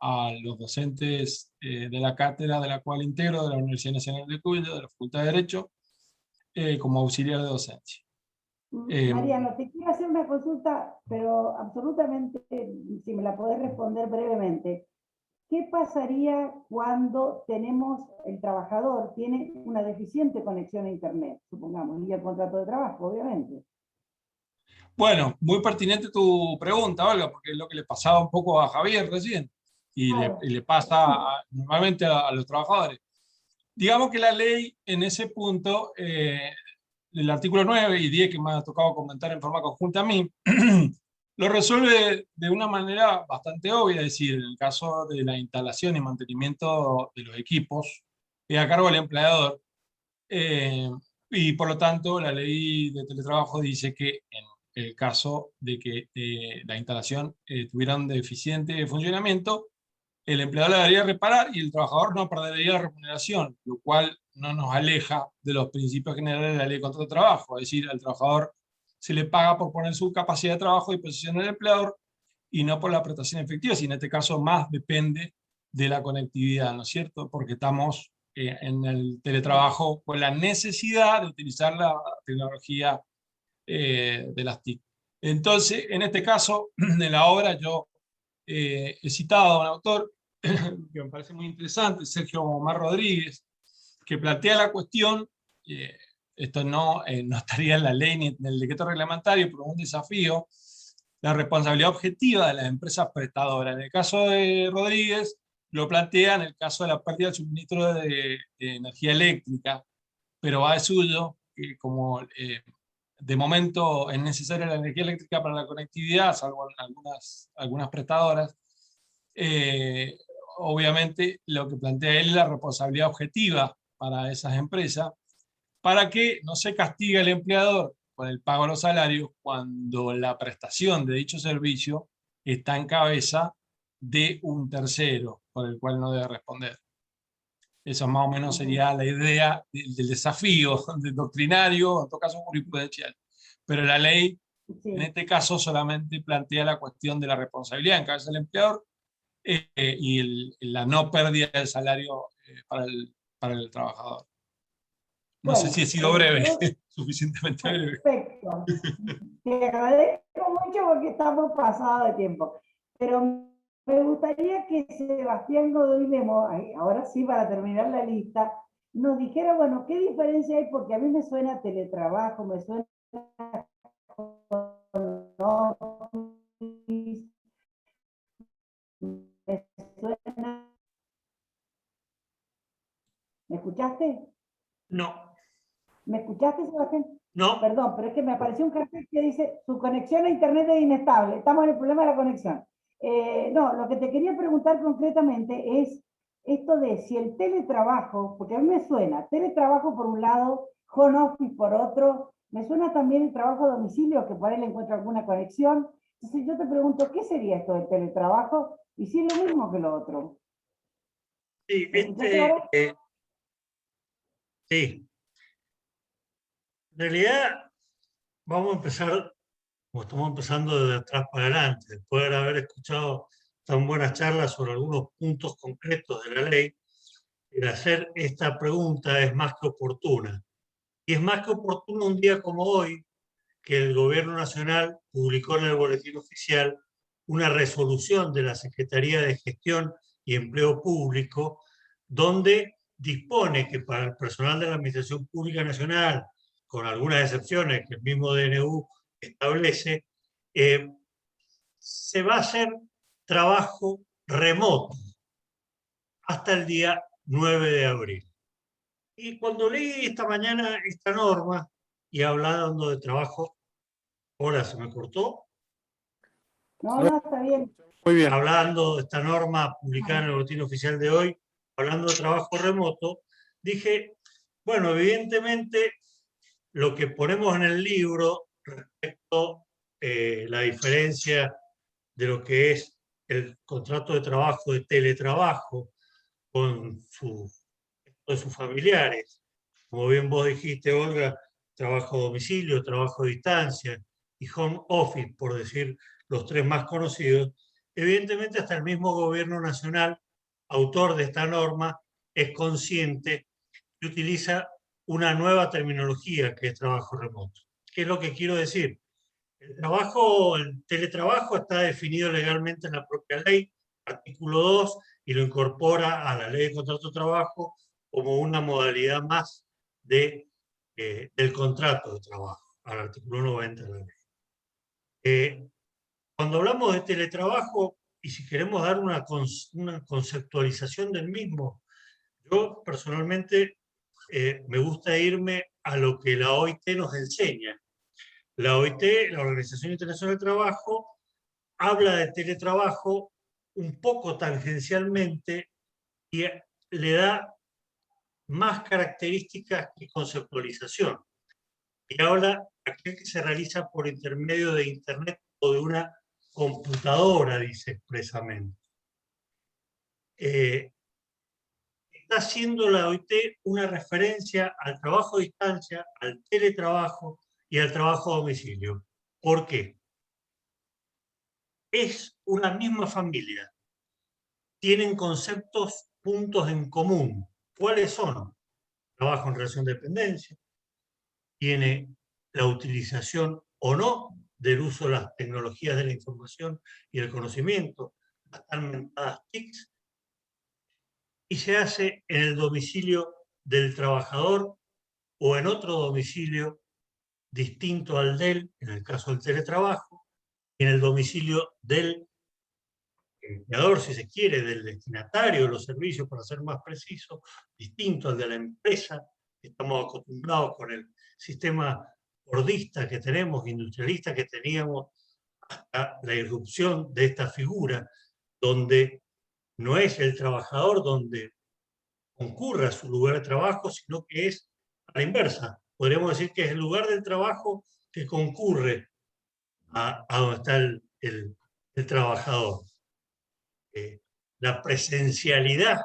a los docentes de la cátedra de la cual integro, de la Universidad Nacional de Cuyo, de la Facultad de Derecho, como auxiliar de docencia. Mariano, te quiero hacer una consulta, pero absolutamente, si me la podés responder brevemente. ¿Qué pasaría cuando el trabajador tiene una deficiente conexión a Internet, supongamos, y el contrato de trabajo, obviamente? Bueno, muy pertinente tu pregunta, Olga, porque es lo que le pasaba un poco a Javier recién, y le pasa normalmente a los trabajadores. Digamos que la ley en ese punto, el artículo 9 y 10, que me ha tocado comentar en forma conjunta a mí, lo resuelve de una manera bastante obvia, es decir, en el caso de la instalación y mantenimiento de los equipos, es a cargo del empleador, y por lo tanto la ley de teletrabajo dice que en el caso de que la instalación tuviera un deficiente funcionamiento, el empleador la debería reparar y el trabajador no perdería la remuneración, lo cual no nos aleja de los principios generales de la ley de contrato de trabajo, es decir, al trabajador se le paga por poner su capacidad de trabajo a disposición del empleador y no por la prestación efectiva, si en este caso más depende de la conectividad, ¿no es cierto? Porque estamos en el teletrabajo con la necesidad de utilizar la tecnología de las TIC. Entonces, en este caso, de la obra, yo he citado a un autor que me parece muy interesante, Sergio Omar Rodríguez, que plantea la cuestión, esto no estaría en la ley ni en el decreto reglamentario, pero un desafío, la responsabilidad objetiva de las empresas prestadoras. En el caso de Rodríguez, lo plantea en el caso de la pérdida del suministro de energía eléctrica, pero va de suyo, que como de momento es necesaria la energía eléctrica para la conectividad, salvo algunas prestadoras, obviamente lo que plantea él es la responsabilidad objetiva para esas empresas, para que no se castigue al empleador con el pago de los salarios cuando la prestación de dicho servicio está en cabeza de un tercero, por el cual no debe responder. Eso más o menos sería la idea del desafío del doctrinario, en todo caso jurisprudencial. Pero la ley, en este caso, solamente plantea la cuestión de la responsabilidad en cabeza del empleador y la no pérdida del salario para el trabajador. No sé si he sido breve, suficientemente breve. Perfecto. Te agradezco mucho porque estamos pasados de tiempo. Pero me gustaría que Sebastián Godoy Lemos, ahora sí para terminar la lista, nos dijera, bueno, ¿qué diferencia hay? Porque a mí me suena teletrabajo, me suena ¿Me escuchaste? No. ¿Me escuchaste, Sebastián? No. Perdón, pero es que me apareció un cartel que dice, su conexión a internet es inestable. Estamos en el problema de la conexión. No, lo que te quería preguntar concretamente es esto de si el teletrabajo, porque a mí me suena, teletrabajo por un lado, home office por otro, me suena también el trabajo a domicilio, que por ahí le encuentro alguna conexión. Entonces yo te pregunto, ¿qué sería esto del teletrabajo? Y si es lo mismo que lo otro. Sí, sí. En realidad, vamos a empezar, como estamos empezando desde atrás para adelante, después de haber escuchado tan buenas charlas sobre algunos puntos concretos de la ley, el hacer esta pregunta es más que oportuna. Y es más que oportuno un día como hoy, que el Gobierno Nacional publicó en el Boletín Oficial una resolución de la Secretaría de Gestión y Empleo Público, donde dispone que para el personal de la Administración Pública Nacional, con algunas excepciones que el mismo DNU establece, se va a hacer trabajo remoto hasta el día 9 de abril. Y cuando leí esta mañana esta norma y hablando de trabajo, ahora se me cortó. No, está bien. Muy bien. Hablando de esta norma publicada en el Boletín Oficial de hoy, hablando de trabajo remoto, dije, Bueno, evidentemente lo que ponemos en el libro respecto la diferencia de lo que es el contrato de trabajo de teletrabajo con sus familiares. Como bien vos dijiste, Olga, trabajo a domicilio, trabajo a distancia y home office, por decir los tres más conocidos. Evidentemente hasta el mismo gobierno nacional, autor de esta norma, es consciente y utiliza una nueva terminología que es trabajo remoto. ¿Qué es lo que quiero decir? El teletrabajo está definido legalmente en la propia ley, artículo 2, y lo incorpora a la ley de contrato de trabajo como una modalidad más del contrato de trabajo, al artículo 90 de la ley. Cuando hablamos de teletrabajo, y si queremos dar una conceptualización del mismo, yo personalmente me gusta irme a lo que la OIT nos enseña. La OIT, la Organización Internacional del Trabajo, habla de teletrabajo un poco tangencialmente y le da más características que conceptualización. Y habla de aquel que se realiza por intermedio de Internet o de una computadora, dice expresamente. Está haciendo la OIT una referencia al trabajo a distancia, al teletrabajo y al trabajo a domicilio. ¿Por qué? Es una misma familia. Tienen conceptos, puntos en común. ¿Cuáles son? Trabajo en relación de dependencia. Tiene la utilización o no del uso de las tecnologías de la información y el conocimiento, las tan mentadas TICs, y se hace en el domicilio del trabajador o en otro domicilio distinto al de él, en el caso del teletrabajo, en el domicilio del empleador, si se quiere, del destinatario de los servicios, para ser más preciso, distinto al de la empresa. Estamos acostumbrados con el sistema fordista que tenemos, industrialista que teníamos, hasta la irrupción de esta figura, donde no es el trabajador donde concurre a su lugar de trabajo, sino que es a la inversa. Podríamos decir que es el lugar del trabajo que concurre a donde está el trabajador. La presencialidad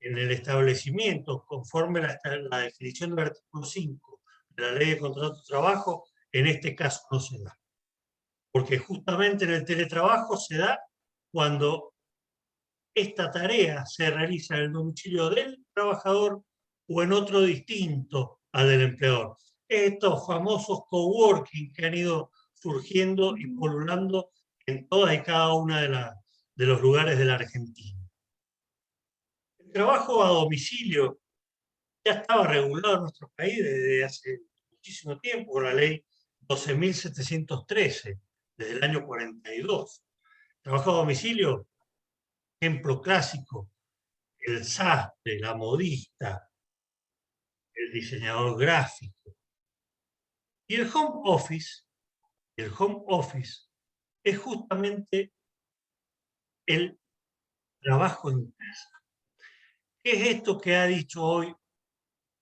en el establecimiento, conforme la definición del artículo 5 de la Ley de Contrato de Trabajo, en este caso no se da. Porque justamente en el teletrabajo se da cuando esta tarea se realiza en el domicilio del trabajador o en otro distinto al del empleador. Estos famosos coworking que han ido surgiendo y pululando en todas y cada una de los lugares de la Argentina. El trabajo a domicilio ya estaba regulado en nuestro país desde hace muchísimo tiempo, con la ley 12.713, desde el año 42. Trabajo a domicilio, ejemplo clásico, el sastre, la modista, el diseñador gráfico. Y el home office es justamente el trabajo en casa. ¿Qué es esto que ha dicho hoy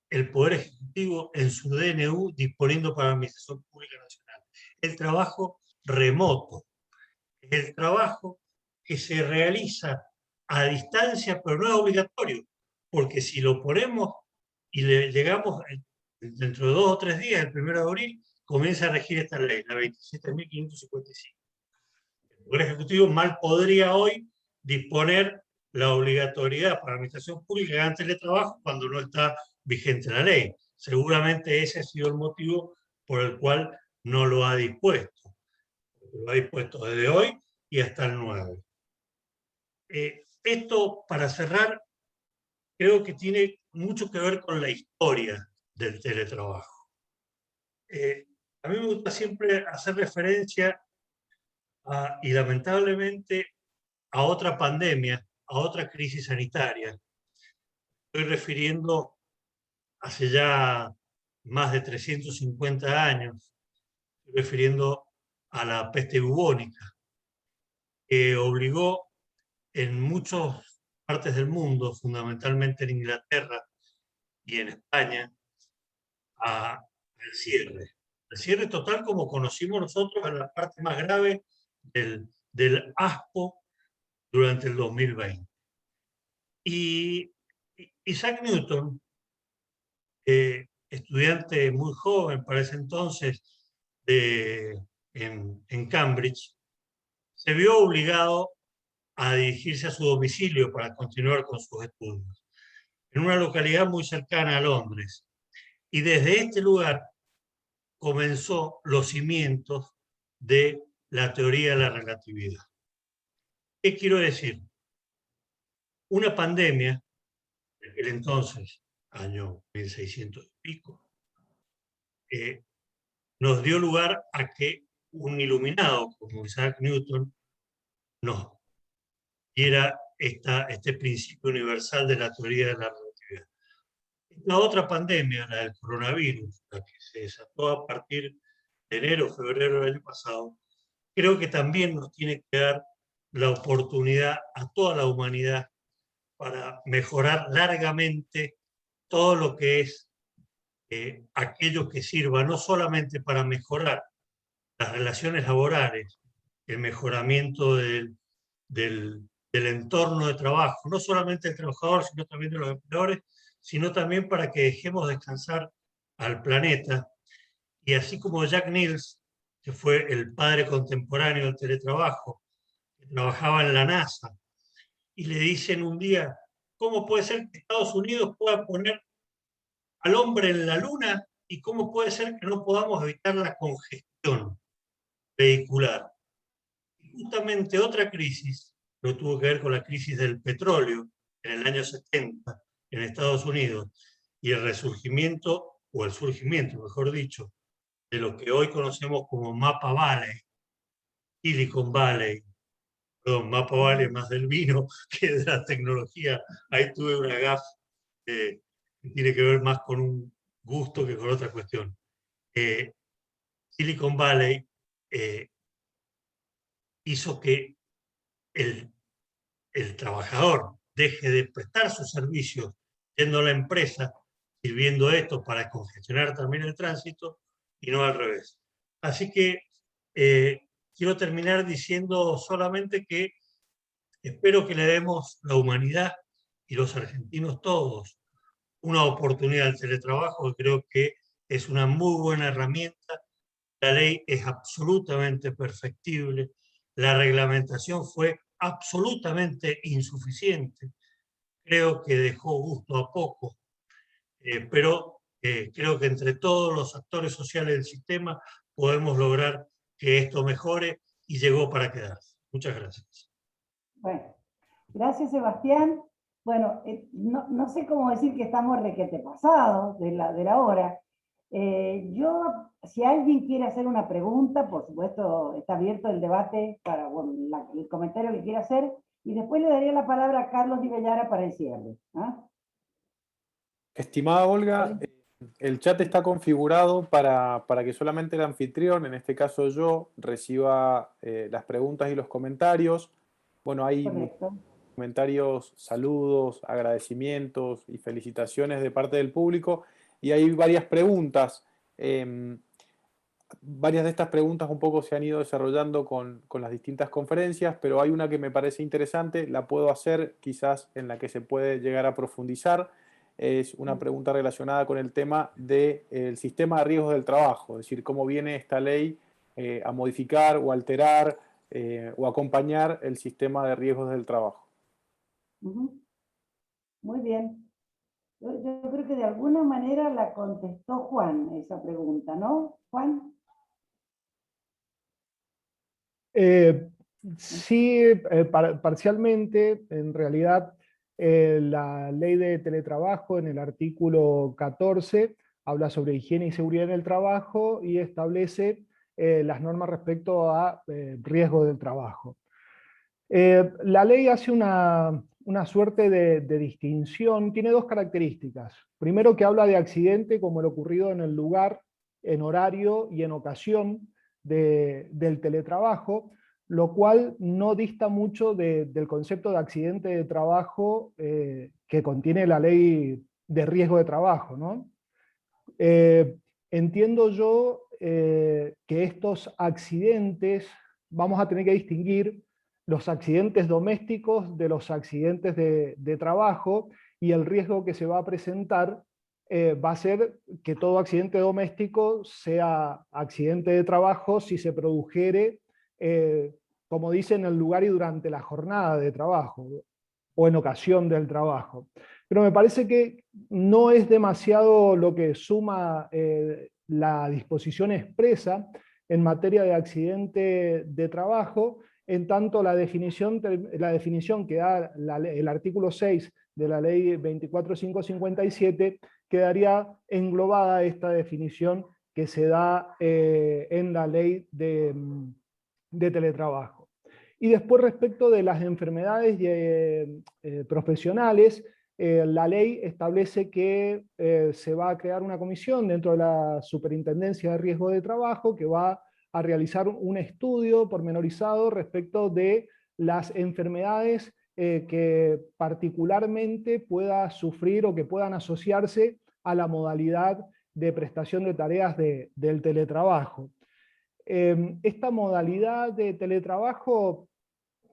el Poder Ejecutivo en su DNU disponiendo para la Administración Pública Nacional? El trabajo remoto. El trabajo que se realiza a distancia, pero no es obligatorio, porque si lo ponemos y le llegamos dentro de 2 o 3 días, el 1 de abril, comienza a regir esta ley, la 27.555. El Poder Ejecutivo mal podría hoy disponer la obligatoriedad para la Administración Pública de hagan teletrabajo cuando no está vigente la ley. Seguramente ese ha sido el motivo por el cual no lo ha dispuesto. Lo ha dispuesto desde hoy y hasta el 9. Esto, para cerrar, creo que tiene mucho que ver con la historia del teletrabajo. A mí me gusta siempre hacer referencia y lamentablemente a otra pandemia, a otra crisis sanitaria. Estoy refiriendo hace ya más de 350 años, estoy refiriendo a la peste bubónica, que obligó en muchas partes del mundo, fundamentalmente en Inglaterra y en España al cierre. El cierre total como conocimos nosotros en la parte más grave del ASPO durante el 2020. Y Isaac Newton, estudiante muy joven para ese entonces en Cambridge, se vio obligado a dirigirse a su domicilio para continuar con sus estudios, en una localidad muy cercana a Londres. Y desde este lugar comenzó los cimientos de la teoría de la relatividad. ¿Qué quiero decir? Una pandemia, en aquel entonces, año 1600 y pico, nos dio lugar a que un iluminado como Isaac Newton nos diera este principio universal de la teoría de la relatividad. La otra pandemia, la del coronavirus, la que se desató a partir de enero, febrero del año pasado, creo que también nos tiene que dar la oportunidad a toda la humanidad para mejorar largamente todo lo que es aquello que sirva no solamente para mejorar las relaciones laborales, el mejoramiento del entorno de trabajo, no solamente del trabajador, sino también de los empleadores, sino también para que dejemos descansar al planeta. Y así como Jack Niels, que fue el padre contemporáneo del teletrabajo, que trabajaba en la NASA, y le dicen un día, ¿cómo puede ser que Estados Unidos pueda poner al hombre en la luna y cómo puede ser que no podamos evitar la congestión vehicular? Y justamente otra crisis, que tuvo que ver con la crisis del petróleo en el año 70 en Estados Unidos, y el resurgimiento, o el surgimiento, mejor dicho, de lo que hoy conocemos como Napa Valley, Silicon Valley. Perdón, Napa Valley más del vino que de la tecnología. Ahí tuve una gafe que tiene que ver más con un gusto que con otra cuestión. Silicon Valley hizo que el trabajador deje de prestar sus servicios yendo a la empresa, sirviendo esto para congestionar también el tránsito, y no al revés. Así que quiero terminar diciendo solamente que espero que le demos la humanidad y los argentinos todos una oportunidad al teletrabajo, que creo que es una muy buena herramienta. La ley es absolutamente perfectible, la reglamentación fue absolutamente insuficiente, creo que dejó gusto a poco, pero creo que entre todos los actores sociales del sistema podemos lograr que esto mejore, y llegó para quedarse. Muchas gracias. Bueno, gracias Sebastián. Bueno, no sé cómo decir que estamos requete pasados de la hora. Si alguien quiere hacer una pregunta, por supuesto está abierto el debate para el comentario que quiera hacer, y después le daría la palabra a Carlos Di Bellara para el cierre. ¿Ah? Estimada Olga, el chat está configurado para que solamente el anfitrión, en este caso yo, reciba las preguntas y los comentarios. Bueno, hay comentarios, saludos, agradecimientos y felicitaciones de parte del público, y hay varias preguntas. Varias de estas preguntas un poco se han ido desarrollando con las distintas conferencias, pero hay una que me parece interesante, la puedo hacer quizás en la que se puede llegar a profundizar. Es una pregunta relacionada con el tema del sistema de riesgos del trabajo, es decir, cómo viene esta ley a modificar o alterar o acompañar el sistema de riesgos del trabajo. Muy bien. Yo creo que de alguna manera la contestó Juan esa pregunta, ¿no? Juan. Sí, parcialmente, en realidad la ley de teletrabajo en el artículo 14 habla sobre higiene y seguridad en el trabajo y establece las normas respecto a riesgo del trabajo. La ley hace una suerte de distinción, tiene dos características. Primero, que habla de accidente como el ocurrido en el lugar, en horario y en ocasión del teletrabajo, lo cual no dista mucho del concepto de accidente de trabajo que contiene la ley riesgo de trabajo, ¿no? Entiendo yo que estos accidentes, vamos a tener que distinguir los accidentes domésticos de los accidentes de trabajo, y el riesgo que se va a presentar va a ser que todo accidente doméstico sea accidente de trabajo si se produjere, como dice, en el lugar y durante la jornada de trabajo, o en ocasión del trabajo. Pero me parece que no es demasiado lo que suma la disposición expresa en materia de accidente de trabajo, en tanto la definición que da el artículo 6 de la ley 24557 quedaría englobada esta definición que se da en la ley de teletrabajo. Y después, respecto de las enfermedades profesionales, la ley establece que se va a crear una comisión dentro de la Superintendencia de Riesgo de Trabajo que va a realizar un estudio pormenorizado respecto de las enfermedades que particularmente pueda sufrir o que puedan asociarse a la modalidad de prestación de tareas del teletrabajo. Esta modalidad de teletrabajo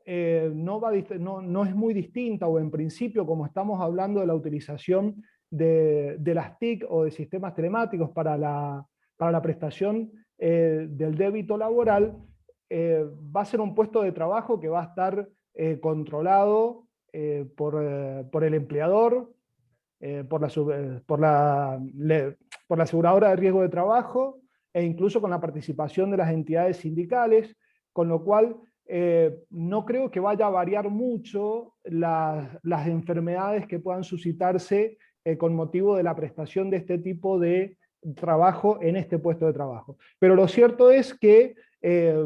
no es muy distinta, o en principio, como estamos hablando de la utilización de las TIC o de sistemas telemáticos para la prestación del débito laboral, va a ser un puesto de trabajo que va a estar controlado por el empleador, por la aseguradora de riesgo de trabajo, e incluso con la participación de las entidades sindicales, con lo cual no creo que vaya a variar mucho las enfermedades que puedan suscitarse con motivo de la prestación de este tipo de trabajo en este puesto de trabajo. Pero lo cierto es que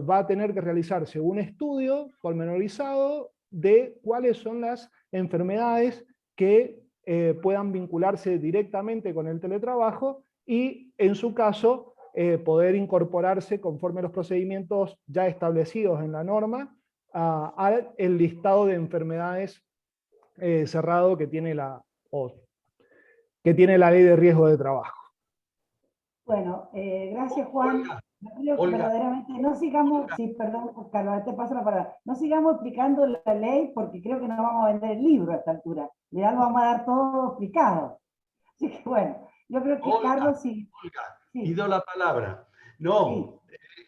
va a tener que realizarse un estudio pormenorizado de cuáles son las enfermedades que puedan vincularse directamente con el teletrabajo y, en su caso, poder incorporarse conforme a los procedimientos ya establecidos en la norma al listado de enfermedades cerrado que tiene la ley de riesgo de trabajo. Bueno, gracias, Juan. Creo que verdaderamente no sigamos, sí, perdón, Carlos, te paso la palabra, no sigamos explicando la ley porque creo que no vamos a vender el libro a esta altura. Ya lo vamos a dar todo explicado. Así que bueno, yo creo que Carlos sí. Pido la palabra. No,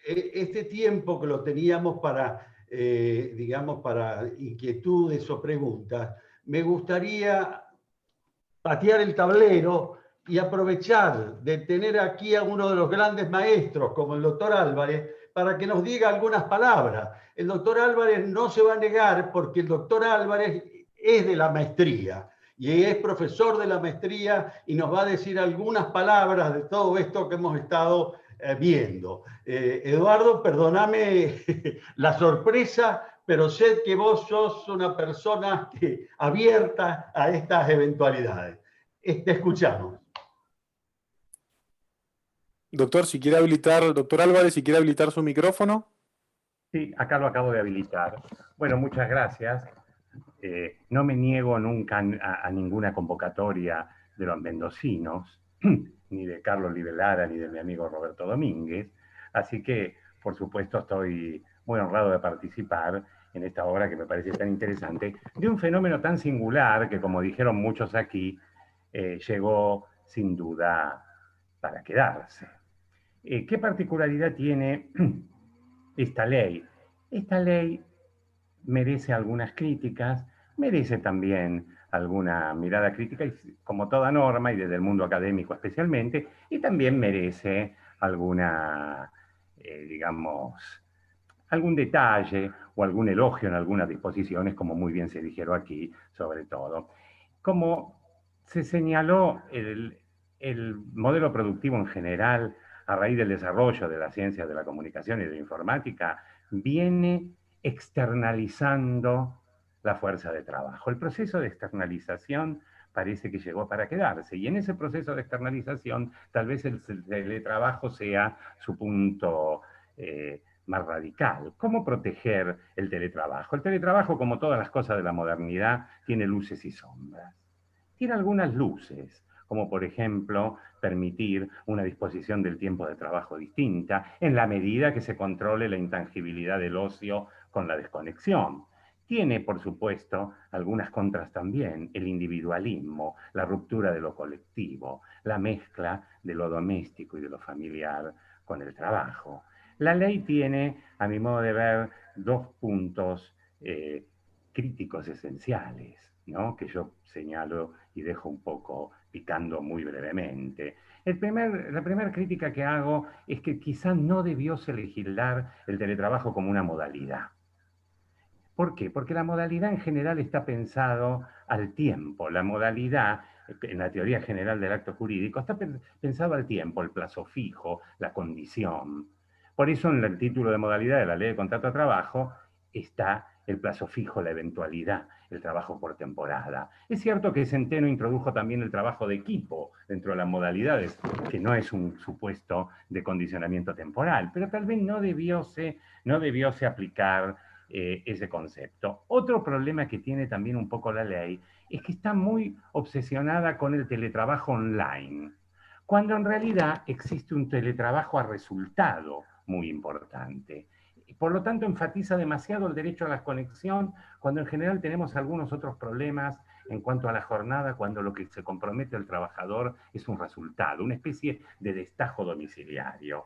este tiempo que lo teníamos para, digamos, para inquietudes o preguntas, me gustaría patear el tablero y aprovechar de tener aquí a uno de los grandes maestros, como el doctor Álvarez, para que nos diga algunas palabras. El doctor Álvarez no se va a negar porque el doctor Álvarez es de la maestría y es profesor de la maestría y nos va a decir algunas palabras de todo esto que hemos estado viendo. Eduardo, perdóname la sorpresa, pero sé que vos sos una persona abierta a estas eventualidades. Te escuchamos. Doctor, si quiere habilitar, doctor Álvarez, si quiere habilitar su micrófono. Sí, acá lo acabo de habilitar. Bueno, muchas gracias. No me niego nunca a ninguna convocatoria de los mendocinos, ni de Carlos Libelara, ni de mi amigo Roberto Domínguez. Así que, por supuesto, estoy muy honrado de participar en esta obra que me parece tan interesante, de un fenómeno tan singular que, como dijeron muchos aquí, llegó sin duda para quedarse. ¿Qué particularidad tiene esta ley? Esta ley merece algunas críticas, merece también alguna mirada crítica, como toda norma, y desde el mundo académico especialmente, y también merece alguna, digamos, algún detalle o algún elogio en algunas disposiciones, como muy bien se dijeron aquí, sobre todo. Como se señaló, el modelo productivo en general, a raíz del desarrollo de las ciencias de la comunicación y de la informática, viene externalizando la fuerza de trabajo. El proceso de externalización parece que llegó para quedarse, y en ese proceso de externalización tal vez el teletrabajo sea su punto más radical. ¿Cómo proteger el teletrabajo? El teletrabajo, como todas las cosas de la modernidad, tiene luces y sombras. Tiene algunas luces. como por ejemplo permitir una disposición del tiempo de trabajo distinta, en la medida que se controle la intangibilidad del ocio con la desconexión. Tiene, por supuesto, algunas contras también, el individualismo, la ruptura de lo colectivo, la mezcla de lo doméstico y de lo familiar con el trabajo. La ley tiene, a mi modo de ver, dos puntos críticos esenciales, ¿no?, que yo señalo y dejo un poco picando muy brevemente. La primera crítica que hago es que quizá no debióse legislar el teletrabajo como una modalidad. ¿Por qué? Porque la modalidad en general está pensado al tiempo. La modalidad, en la teoría general del acto jurídico, está pensado al tiempo, el plazo fijo, la condición. Por eso en el título de modalidad de la Ley de Contrato de Trabajo está el plazo fijo, la eventualidad, el trabajo por temporada. Es cierto que Centeno introdujo también el trabajo de equipo dentro de las modalidades, que no es un supuesto de condicionamiento temporal, pero tal vez no debióse aplicar ese concepto. Otro problema que tiene también un poco la ley es que está muy obsesionada con el teletrabajo online, cuando en realidad existe un teletrabajo a resultado muy importante. Por lo tanto, enfatiza demasiado el derecho a la conexión, cuando en general tenemos algunos otros problemas en cuanto a la jornada, cuando lo que se compromete al trabajador es un resultado, una especie de destajo domiciliario.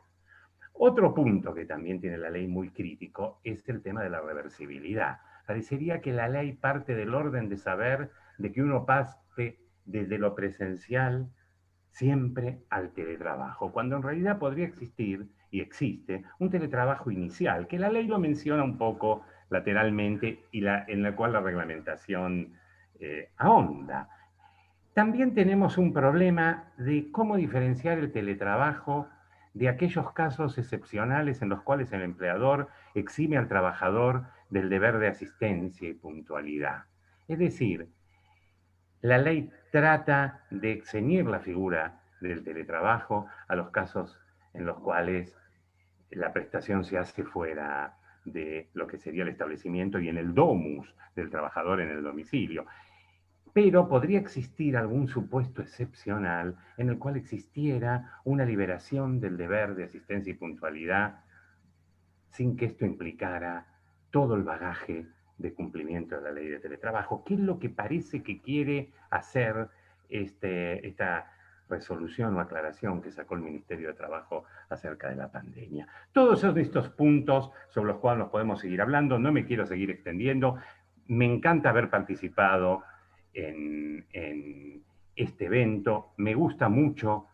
Otro punto que también tiene la ley muy crítico es el tema de la reversibilidad. Parecería que la ley parte del orden de saber de que uno pase desde lo presencial siempre al teletrabajo, cuando en realidad podría existir, y existe, un teletrabajo inicial, que la ley lo menciona un poco lateralmente y en la cual la reglamentación ahonda. También tenemos un problema de cómo diferenciar el teletrabajo de aquellos casos excepcionales en los cuales el empleador exime al trabajador del deber de asistencia y puntualidad. Es decir, la ley trata de ceñir la figura del teletrabajo a los casos en los cuales la prestación se hace fuera de lo que sería el establecimiento y en el domus del trabajador en el domicilio. Pero podría existir algún supuesto excepcional en el cual existiera una liberación del deber de asistencia y puntualidad sin que esto implicara todo el bagaje de cumplimiento de la ley de teletrabajo. ¿Qué es lo que parece que quiere hacer esta resolución o aclaración que sacó el Ministerio de Trabajo acerca de la pandemia? Todos estos puntos sobre los cuales nos podemos seguir hablando, no me quiero seguir extendiendo. Me encanta haber participado en este evento. Me gusta mucho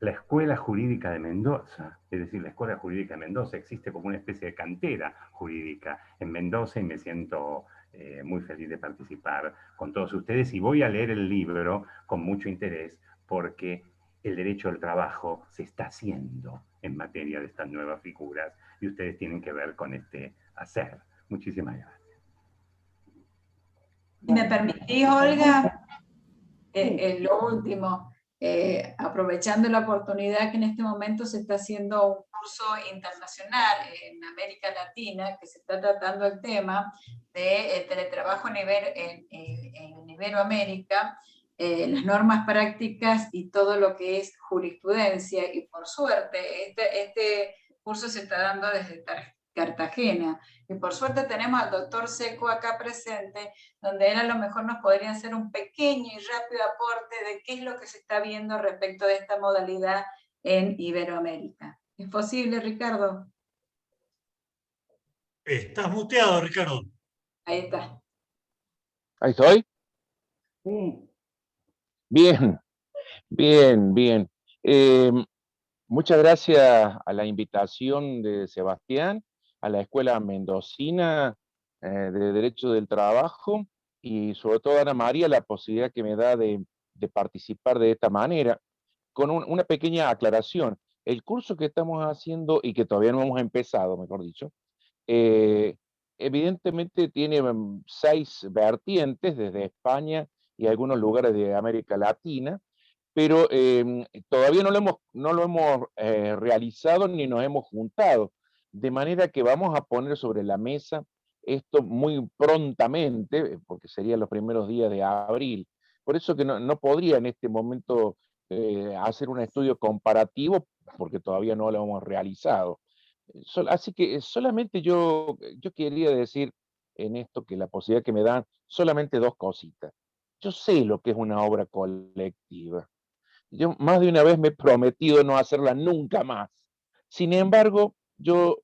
la Escuela Jurídica de Mendoza, es decir, la Escuela Jurídica de Mendoza existe como una especie de cantera jurídica en Mendoza y me siento muy feliz de participar con todos ustedes y voy a leer el libro con mucho interés porque el derecho al trabajo se está haciendo en materia de estas nuevas figuras y ustedes tienen que ver con este hacer. Muchísimas gracias. Si me permitís, Olga, lo último, aprovechando la oportunidad que en este momento se está haciendo un curso internacional en América Latina, que se está tratando el tema de teletrabajo en Iberoamérica, las normas prácticas y todo lo que es jurisprudencia, y por suerte este curso se está dando desde Cartagena, y por suerte tenemos al doctor Seco acá presente, donde él a lo mejor nos podría hacer un pequeño y rápido aporte de qué es lo que se está viendo respecto de esta modalidad en Iberoamérica. ¿Es posible, Ricardo? Estás muteado, Ricardo. Ahí está. ¿Ahí estoy? Sí. Bien, bien, bien. Muchas gracias a la invitación de Sebastián, a la Escuela Mendocina de Derecho del Trabajo y sobre todo a Ana María la posibilidad que me da de participar de esta manera. Con una pequeña aclaración, el curso que estamos haciendo y que todavía no hemos empezado, mejor dicho, evidentemente tiene 6 vertientes desde España y algunos lugares de América Latina, pero todavía no lo hemos realizado ni nos hemos juntado, de manera que vamos a poner sobre la mesa esto muy prontamente, porque serían los primeros días de abril, Por eso que no podría en este momento hacer un estudio comparativo, porque todavía no lo hemos realizado. Así que solamente yo quería decir en esto que la posibilidad que me dan, solamente dos cositas. Yo sé lo que es una obra colectiva. Yo más de una vez me he prometido no hacerla nunca más. Sin embargo, yo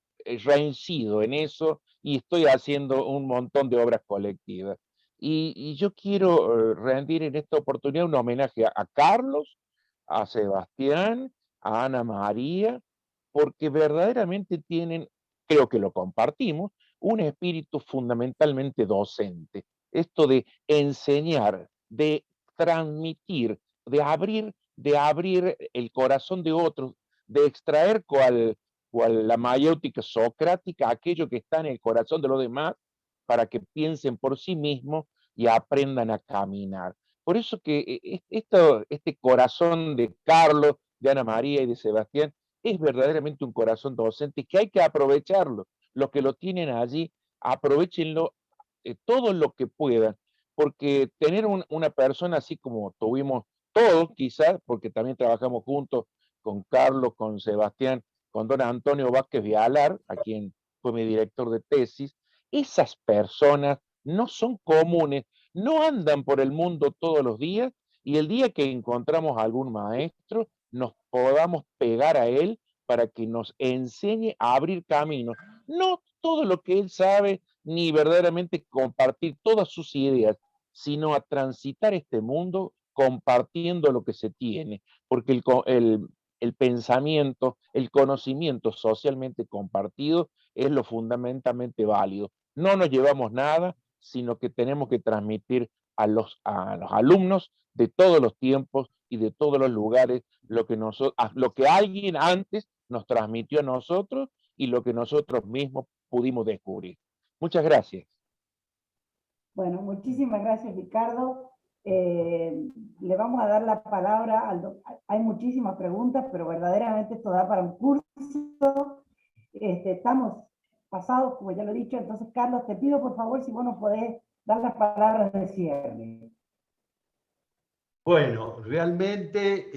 reincido en eso y estoy haciendo un montón de obras colectivas. Y yo quiero rendir en esta oportunidad un homenaje a Carlos, a Sebastián, a Ana María, porque verdaderamente tienen, creo que lo compartimos, un espíritu fundamentalmente docente. Esto de enseñar, de transmitir, de abrir el corazón de otros, de extraer cual la mayéutica socrática, aquello que está en el corazón de los demás, para que piensen por sí mismos y aprendan a caminar. Por eso que este corazón de Carlos, de Ana María y de Sebastián es verdaderamente un corazón docente que hay que aprovecharlo. Los que lo tienen allí, aprovéchenlo todo lo que puedan, porque tener una persona así como tuvimos todos, quizás, porque también trabajamos juntos con Carlos, con Sebastián, con don Antonio Vázquez Vialar, a quien fue mi director de tesis, esas personas no son comunes, no andan por el mundo todos los días, y el día que encontramos a algún maestro, nos podamos pegar a él para que nos enseñe a abrir caminos. No todo lo que él sabe, ni verdaderamente compartir todas sus ideas, sino a transitar este mundo compartiendo lo que se tiene, porque el pensamiento, el conocimiento socialmente compartido es lo fundamentalmente válido. No nos llevamos nada, sino que tenemos que transmitir a los alumnos de todos los tiempos y de todos los lugares lo que alguien antes nos transmitió a nosotros y lo que nosotros mismos pudimos descubrir. Muchas gracias. Bueno, muchísimas gracias, Ricardo. Le vamos a dar la palabra hay muchísimas preguntas, pero verdaderamente esto da para un curso. Estamos pasados, como ya lo he dicho, entonces, Carlos, te pido por favor si vos nos podés dar las palabras de cierre. Bueno, realmente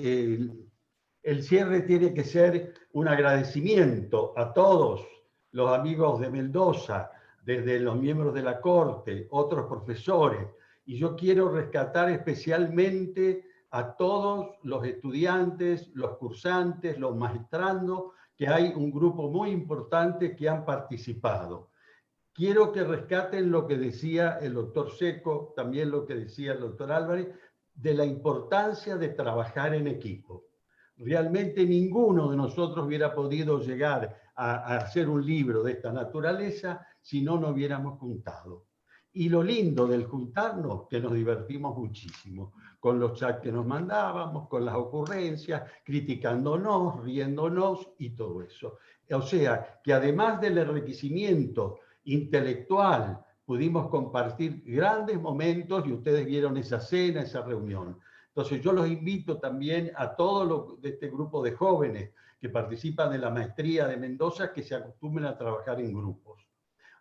el cierre tiene que ser un agradecimiento a todos los amigos de Mendoza, desde los miembros de la Corte, otros profesores, y yo quiero rescatar especialmente a todos los estudiantes, los cursantes, los maestrandos, que hay un grupo muy importante que han participado. Quiero que rescaten lo que decía el doctor Seco, también lo que decía el doctor Álvarez, de la importancia de trabajar en equipo. Realmente ninguno de nosotros hubiera podido llegar a hacer un libro de esta naturaleza si no nos hubiéramos juntado. Y lo lindo del juntarnos, que nos divertimos muchísimo, con los chats que nos mandábamos, con las ocurrencias, criticándonos, riéndonos y todo eso. O sea, que además del enriquecimiento intelectual, pudimos compartir grandes momentos y ustedes vieron esa cena, esa reunión. Entonces yo los invito también a todos de este grupo de jóvenes que participan de la maestría de Mendoza que se acostumbren a trabajar en grupos.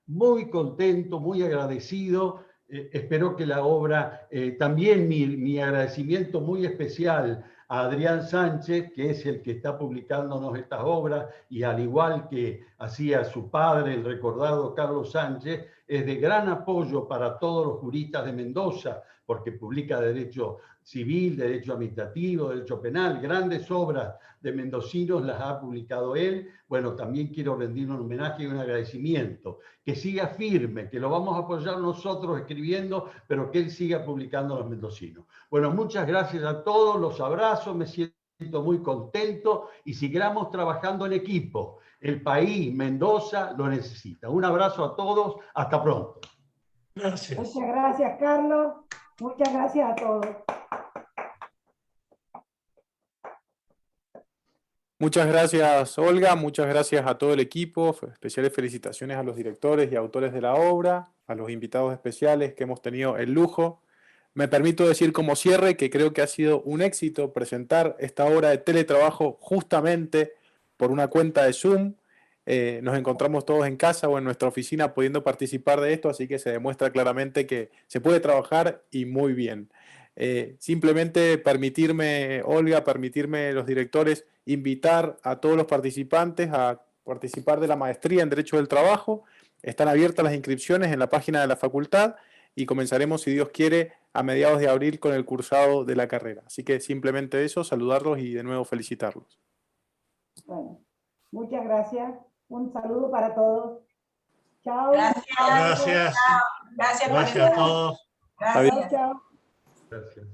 Muy contento, muy agradecido. Espero que la obra, también mi agradecimiento muy especial a Adrián Sánchez, que es el que está publicándonos estas obras, y al igual que hacía su padre, el recordado Carlos Sánchez, es de gran apoyo para todos los juristas de Mendoza, porque publica derecho civil, derecho administrativo, derecho penal, grandes obras de mendocinos las ha publicado él. Bueno, también quiero rendir un homenaje y un agradecimiento. Que siga firme, que lo vamos a apoyar nosotros escribiendo, pero que él siga publicando a los mendocinos. Bueno, muchas gracias a todos, los abrazo, me siento muy contento y sigamos trabajando en equipo. El país, Mendoza, lo necesita. Un abrazo a todos, hasta pronto. Gracias. Muchas gracias, Carlos. Muchas gracias a todos. Muchas gracias, Olga. Muchas gracias a todo el equipo. Especiales felicitaciones a los directores y autores de la obra, a los invitados especiales que hemos tenido el lujo. Me permito decir como cierre que creo que ha sido un éxito presentar esta obra de teletrabajo justamente por una cuenta de Zoom. Nos encontramos todos en casa o en nuestra oficina pudiendo participar de esto, así que se demuestra claramente que se puede trabajar y muy bien. Simplemente permitirme, Olga, permitirme los directores, invitar a todos los participantes a participar de la maestría en Derecho del Trabajo. Están abiertas las inscripciones en la página de la facultad y comenzaremos, si Dios quiere, a mediados de abril con el cursado de la carrera. Así que simplemente eso, saludarlos y de nuevo felicitarlos. Bueno, muchas gracias. Un saludo para todos. Chao. Gracias. Gracias. Gracias, Gracias a todos. Gracias. Chao. Gracias.